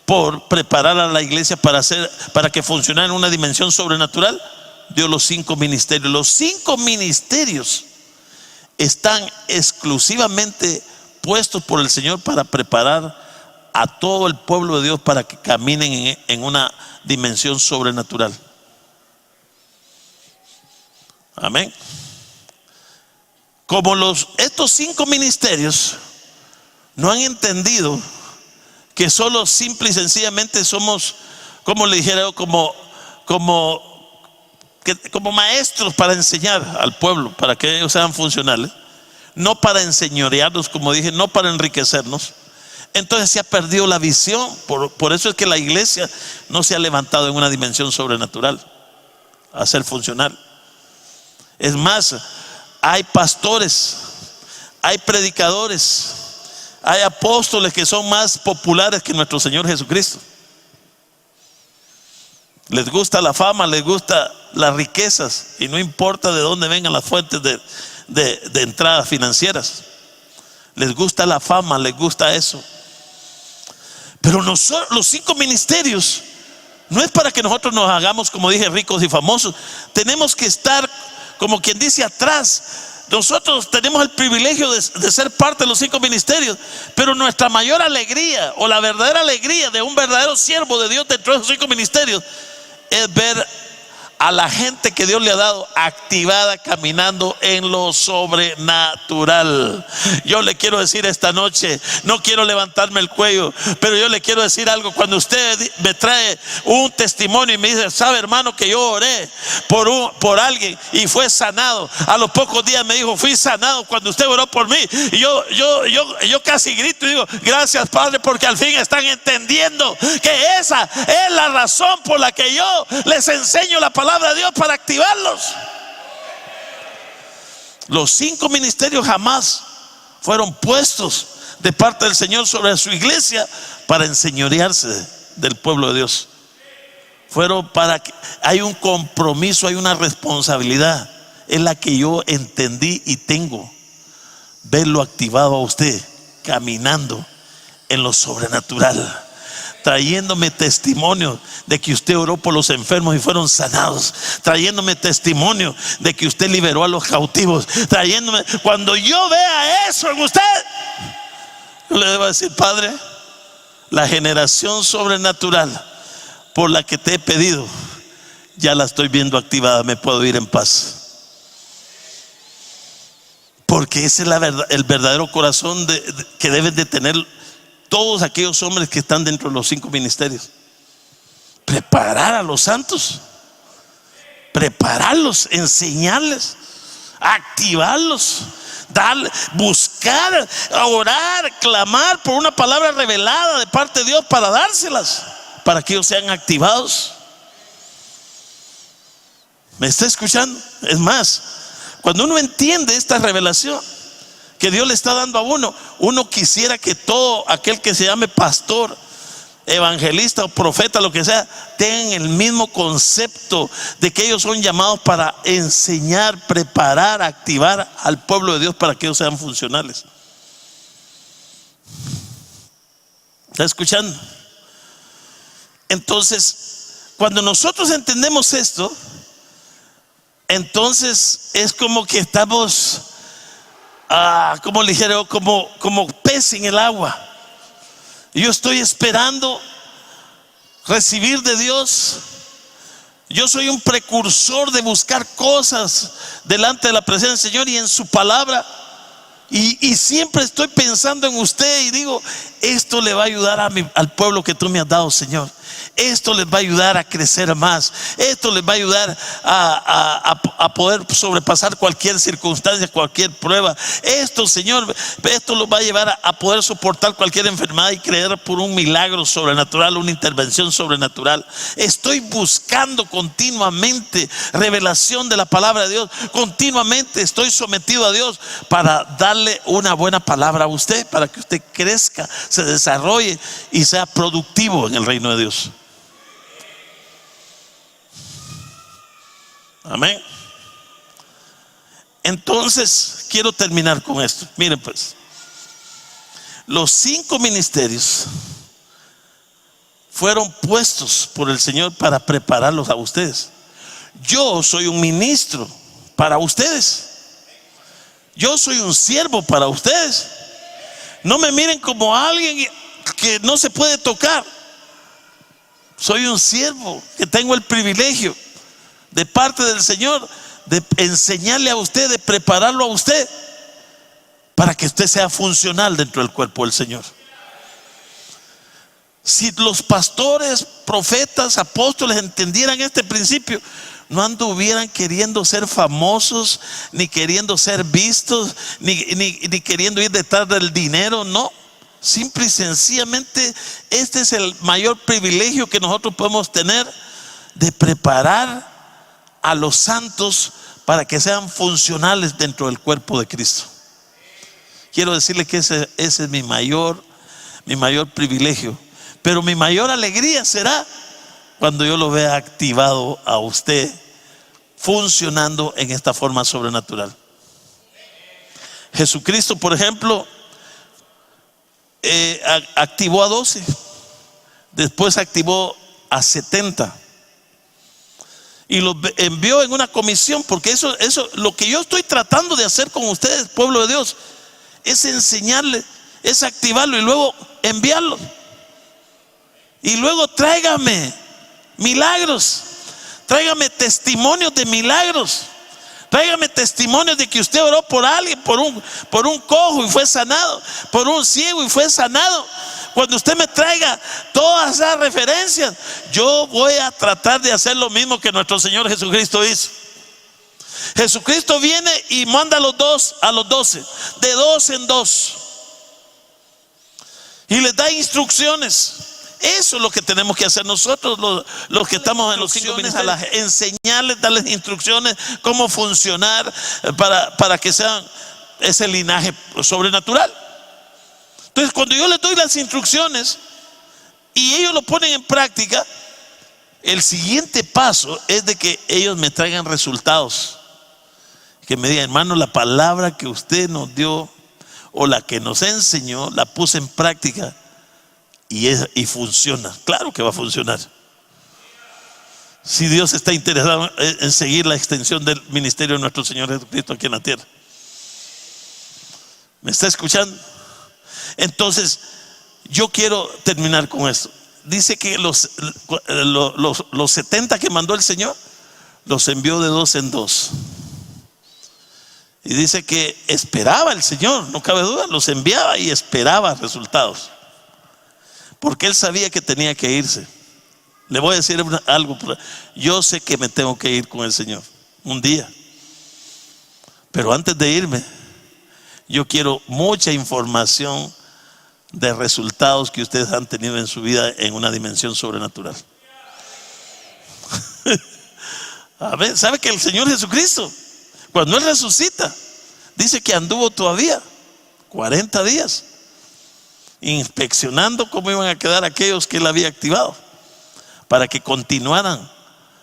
por preparar a la iglesia para que funcionara en una dimensión sobrenatural, dio los 5 ministerios. Los 5 ministerios están exclusivamente puestos por el Señor para preparar a todo el pueblo de Dios para que caminen en una dimensión sobrenatural. Amén. Como estos 5 ministerios no han entendido que solo simple y sencillamente somos, como le dijera yo, como maestros para enseñar al pueblo, para que ellos sean funcionales, no para enseñorearnos, como dije, no para enriquecernos. Entonces se ha perdido la visión. Por eso es que la iglesia no se ha levantado en una dimensión sobrenatural a ser funcional. Es más, hay pastores, hay predicadores, hay apóstoles que son más populares que nuestro Señor Jesucristo. Les gusta la fama, les gusta las riquezas, y no importa de dónde vengan las fuentes de entradas financieras. Les gusta la fama, les gusta eso. Pero nosotros, los 5 ministerios, no es para que nosotros nos hagamos, como dije, ricos y famosos. Tenemos que estar, como quien dice, atrás. Nosotros tenemos el privilegio de ser parte de los 5 ministerios, pero nuestra mayor alegría, o la verdadera alegría de un verdadero siervo de Dios dentro de esos 5 ministerios, es ver a la gente que Dios le ha dado activada, caminando en lo sobrenatural. Yo le quiero decir esta noche, no quiero levantarme el cuello, pero yo le quiero decir algo. Cuando usted me trae un testimonio y me dice: sabe, hermano, que yo oré por alguien y fue sanado, a los pocos días me dijo: fui sanado cuando usted oró por mí. Y yo casi grito y digo: gracias, Padre, porque al fin están entendiendo que esa es la razón por la que yo les enseño la palabra de Dios, para activarlos. Los 5 ministerios jamás fueron puestos de parte del Señor sobre su iglesia para enseñorearse del pueblo de Dios. Fueron para que hay un compromiso, hay una responsabilidad. Es la que yo entendí y tengo. Verlo activado a usted, caminando en lo sobrenatural, trayéndome testimonio de que usted oró por los enfermos y fueron sanados, trayéndome testimonio de que usted liberó a los cautivos, trayéndome. Cuando yo vea eso en usted, yo le debo decir: Padre, la generación sobrenatural por la que te he pedido, ya la estoy viendo activada, me puedo ir en paz. Porque ese es el verdadero corazón que deben de tener todos aquellos hombres que están dentro de los 5 ministerios. Preparar a los santos, prepararlos, enseñarles, activarlos, buscar, orar, clamar por una palabra revelada de parte de Dios para dárselas, para que ellos sean activados. ¿Me está escuchando? Es más, cuando uno entiende esta revelación que Dios le está dando a uno quisiera que todo aquel que se llame pastor, evangelista o profeta, lo que sea, tengan el mismo concepto de que ellos son llamados para enseñar, preparar, activar al pueblo de Dios para que ellos sean funcionales. ¿Está escuchando? Entonces, cuando nosotros entendemos esto, entonces es como que estamos, como ligero, como pez en el agua. Yo estoy esperando recibir de Dios. Yo soy un precursor de buscar cosas delante de la presencia del Señor y en su palabra. Y siempre estoy pensando en usted y digo, esto le va a ayudar al pueblo que tú me has dado, Señor. Esto les va a ayudar a crecer más. Esto les va a ayudar a poder sobrepasar cualquier circunstancia, cualquier prueba. Esto, Señor, esto los va a llevar a poder soportar cualquier enfermedad y creer por un milagro sobrenatural, una intervención sobrenatural. Estoy buscando continuamente revelación de la palabra de Dios. Continuamente estoy sometido a Dios para darle una buena palabra a usted, para que usted crezca, se desarrolle y sea productivo en el reino de Dios. Amén. Entonces quiero terminar con esto. Miren pues, los 5 ministerios fueron puestos por el Señor para prepararlos a ustedes. Yo soy un ministro para ustedes. Yo soy un siervo para ustedes. No me miren como alguien que no se puede tocar. Soy un siervo que tengo el privilegio de parte del Señor de enseñarle a usted, de prepararlo a usted para que usted sea funcional dentro del cuerpo del Señor. Si los pastores, profetas, apóstoles entendieran este principio, no anduvieran queriendo ser famosos, ni queriendo ser vistos, ni queriendo ir detrás del dinero. No, simple y sencillamente este es el mayor privilegio que nosotros podemos tener, de preparar a los santos para que sean funcionales dentro del cuerpo de Cristo. Quiero decirle que ese es mi mayor privilegio. Pero mi mayor alegría será cuando yo lo vea activado a usted, funcionando en esta forma sobrenatural. Jesucristo, por ejemplo, activó a 12, después activó a 70 y los envió en una comisión, porque eso lo que yo estoy tratando de hacer con ustedes, pueblo de Dios, es enseñarles, es activarlo y luego enviarlo. Y luego tráigame milagros, tráigame testimonios de milagros, tráigame testimonios de que usted oró por alguien, por un cojo y fue sanado, por un ciego y fue sanado. Cuando usted me traiga todas esas referencias, yo voy a tratar de hacer lo mismo que nuestro Señor Jesucristo hizo. Jesucristo viene y manda a los 12, de 2 en 2, y les da instrucciones. Eso es lo que tenemos que hacer nosotros, los que estamos en los 5 ministerios, enseñarles, darles instrucciones cómo funcionar para que sean ese linaje sobrenatural. Entonces, cuando yo les doy las instrucciones y ellos lo ponen en práctica, el siguiente paso es de que ellos me traigan resultados. Que me digan, hermano, la palabra que usted nos dio o la que nos enseñó, la puse en práctica y funciona. Claro que va a funcionar. Si Dios está interesado en seguir la extensión del ministerio de nuestro Señor Jesucristo aquí en la tierra. ¿Me está escuchando? Entonces, yo quiero terminar con esto. Dice que los 70 que mandó el Señor, los envió de 2 en 2. Y dice que esperaba el Señor, no cabe duda, los enviaba y esperaba resultados. Porque Él sabía que tenía que irse. Le voy a decir algo. Yo sé que me tengo que ir con el Señor un día. Pero antes de irme, yo quiero mucha información de resultados que ustedes han tenido en su vida en una dimensión sobrenatural. A ver, ¿sabe que el Señor Jesucristo, cuando Él resucita, dice que anduvo todavía 40 días inspeccionando cómo iban a quedar aquellos que Él había activado, para que continuaran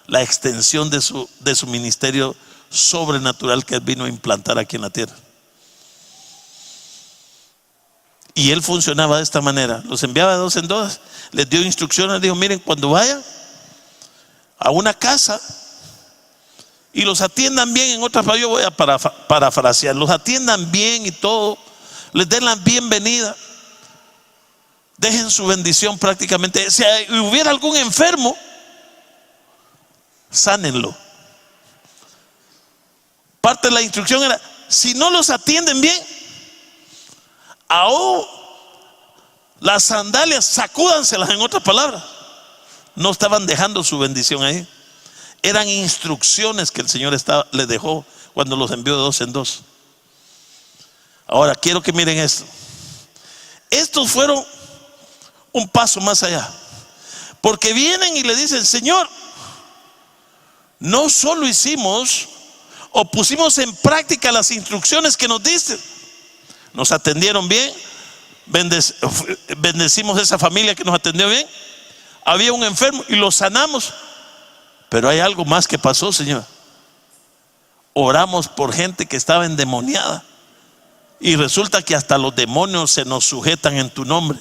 la extensión de su ministerio sobrenatural que Él vino a implantar aquí en la tierra? Y Él funcionaba de esta manera. Los enviaba de 2 en 2, les dio instrucciones, dijo, miren, cuando vayan a una casa, y los atiendan bien. En otras palabras, yo voy a parafrasear, los atiendan bien y todo, les den la bienvenida, dejen su bendición prácticamente. Si hubiera algún enfermo, sánenlo. Parte de la instrucción era, si no los atienden bien, aún las sandalias sacúdanselas. En otras palabras, no estaban dejando su bendición ahí. Eran instrucciones que el Señor les dejó cuando los envió de dos en dos. Ahora quiero que miren esto. Estos fueron un paso más allá, porque vienen y le dicen: Señor, no solo hicimos o pusimos en práctica las instrucciones que nos diste, nos atendieron bien, bendecimos a esa familia que nos atendió bien, había un enfermo y lo sanamos, pero hay algo más que pasó, Señor. Oramos por gente que estaba endemoniada y resulta que hasta los demonios se nos sujetan en tu nombre.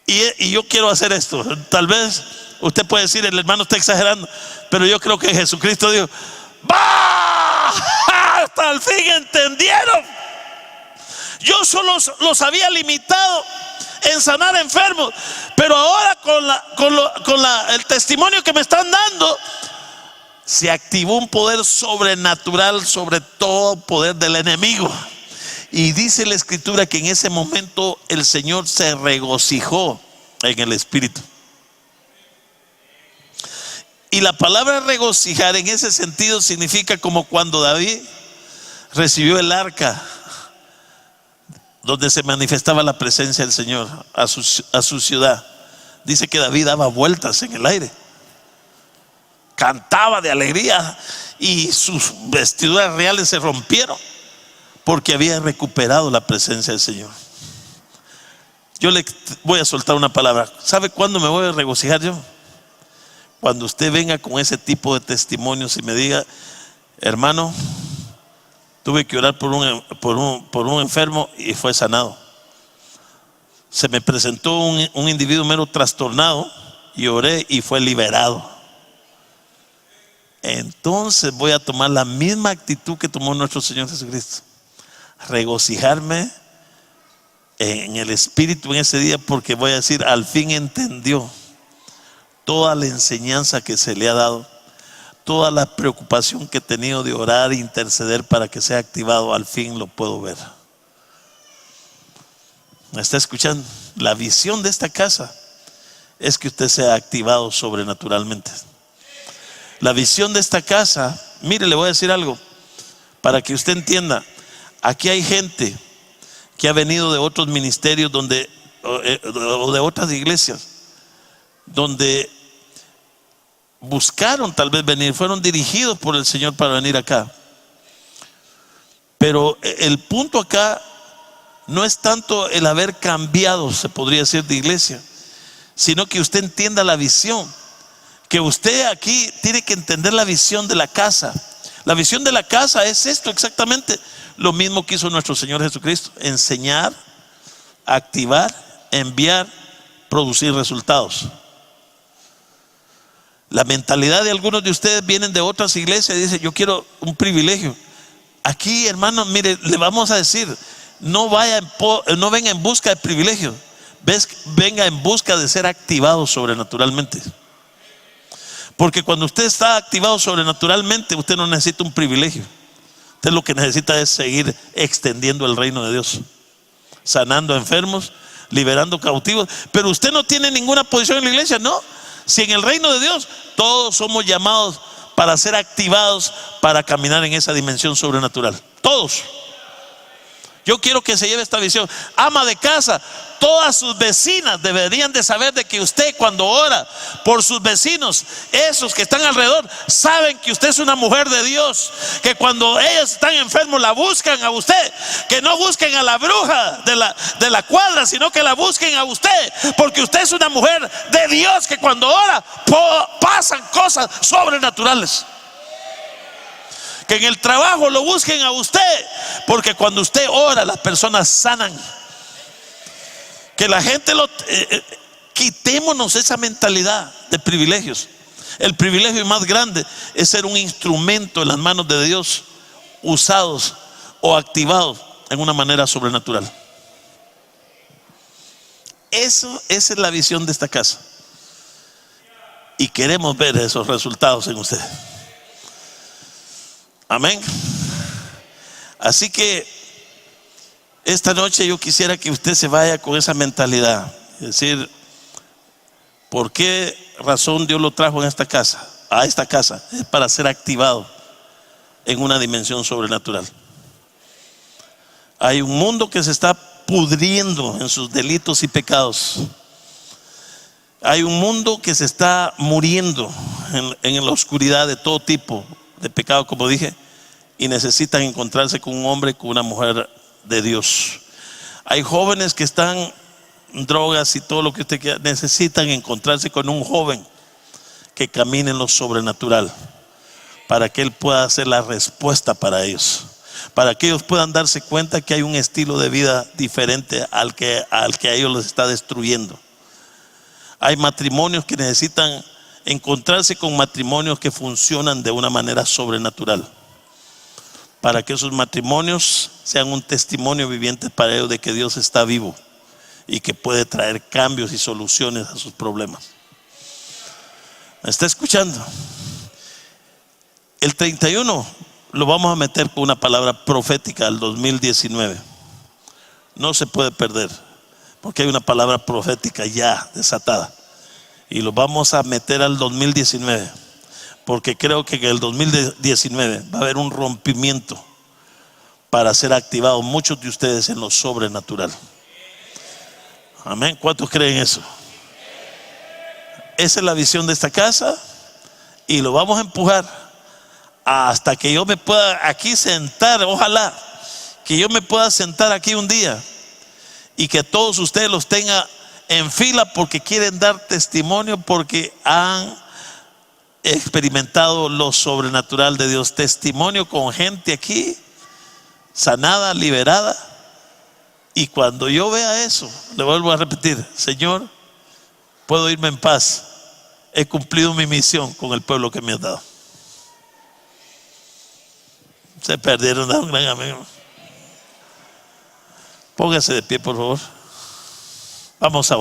Y yo quiero hacer esto. Tal vez usted puede decir: el hermano está exagerando, pero yo creo que Jesucristo dijo: ¡bah! Hasta el fin entendieron. Yo solo los había limitado en sanar enfermos, pero ahora con el testimonio que me están dando, se activó un poder sobrenatural sobre todo poder del enemigo. Y dice la Escritura que en ese momento el Señor se regocijó en el Espíritu. Y la palabra regocijar en ese sentido significa como cuando David recibió el arca donde se manifestaba la presencia del Señor a su ciudad. Dice que David daba vueltas en el aire, cantaba de alegría y sus vestiduras reales se rompieron porque había recuperado la presencia del Señor. Yo le voy a soltar una palabra. ¿Sabe cuándo me voy a regocijar yo? Cuando usted venga con ese tipo de testimonios y me diga: hermano, tuve que orar por un enfermo y fue sanado. Se me presentó un individuo mero trastornado y oré y fue liberado. Entonces voy a tomar la misma actitud que tomó nuestro Señor Jesucristo: regocijarme en el Espíritu en ese día, porque voy a decir: al fin entendió toda la enseñanza que se le ha dado, toda la preocupación que he tenido de orar e interceder para que sea activado. Al fin lo puedo ver. ¿Me está escuchando? La visión de esta casa es que usted sea activado sobrenaturalmente. La visión de esta casa, mire, le voy a decir algo para que usted entienda. Aquí hay gente que ha venido de otros ministerios o de otras iglesias donde buscaron tal vez venir, fueron dirigidos por el Señor para venir acá. Pero el punto acá no es tanto el haber cambiado, se podría decir, de iglesia, sino que usted entienda la visión. Que usted aquí tiene que entender la visión de la casa. La visión de la casa es esto exactamente, lo mismo que hizo nuestro Señor Jesucristo: enseñar, activar, enviar, producir resultados. La mentalidad de algunos de ustedes vienen de otras iglesias y dicen: yo quiero un privilegio. Aquí, hermano, mire, le vamos a decir: no venga en busca de privilegios, venga en busca de ser activado sobrenaturalmente. Porque cuando usted está activado sobrenaturalmente, usted no necesita un privilegio. Usted lo que necesita es seguir extendiendo el reino de Dios, sanando enfermos, liberando cautivos. Pero usted no tiene ninguna posición en la iglesia, no. Si en el reino de Dios todos somos llamados para ser activados, para caminar en esa dimensión sobrenatural, todos. Yo quiero que se lleve esta visión. Ama de casa, todas sus vecinas deberían de saber de que usted, cuando ora por sus vecinos, esos que están alrededor, saben que usted es una mujer de Dios, que cuando ellos están enfermos la buscan a usted, que no busquen a la bruja de la cuadra, sino que la busquen a usted, porque usted es una mujer de Dios, que cuando ora pasan cosas sobrenaturales. Que en el trabajo lo busquen a usted, porque cuando usted ora las personas sanan. Que la gente quitémonos esa mentalidad de privilegios. El privilegio más grande es ser un instrumento en las manos de Dios, usados o activados en una manera sobrenatural. Esa es la visión de esta casa. Y queremos ver esos resultados en ustedes. Amén. Así que esta noche yo quisiera que usted se vaya con esa mentalidad. Es decir, ¿por qué razón Dios lo trajo en esta casa? A esta casa es para ser activado en una dimensión sobrenatural. Hay un mundo que se está pudriendo en sus delitos y pecados. Hay un mundo que se está muriendo en la oscuridad de todo tipo de pecado, como dije, y necesitan encontrarse con un hombre, con una mujer de Dios. Hay jóvenes que están en drogas y todo lo que usted quiera, necesitan encontrarse con un joven que camine en lo sobrenatural, para que él pueda ser la respuesta para ellos, para que ellos puedan darse cuenta que hay un estilo de vida diferente al que a ellos les está destruyendo. Hay matrimonios que necesitan encontrarse con matrimonios que funcionan de una manera sobrenatural, para que esos matrimonios sean un testimonio viviente para ellos de que Dios está vivo y que puede traer cambios y soluciones a sus problemas. ¿Me está escuchando? El 31 lo vamos a meter con una palabra profética al 2019. No se puede perder, porque hay una palabra profética ya desatada. Y lo vamos a meter al 2019, porque creo que en el 2019 va a haber un rompimiento para ser activados muchos de ustedes en lo sobrenatural. Amén. ¿Cuántos creen eso? Esa es la visión de esta casa, y lo vamos a empujar hasta que yo me pueda aquí sentar. Ojalá que yo me pueda sentar aquí un día y que todos ustedes los tenga en fila porque quieren dar testimonio, porque han experimentado lo sobrenatural de Dios. Testimonio con gente aquí sanada, liberada. Y cuando yo vea eso, le vuelvo a repetir: Señor, puedo irme en paz. He cumplido mi misión con el pueblo que me has dado. Se perdieron, da un gran amén. Póngase de pie, por favor. Vamos a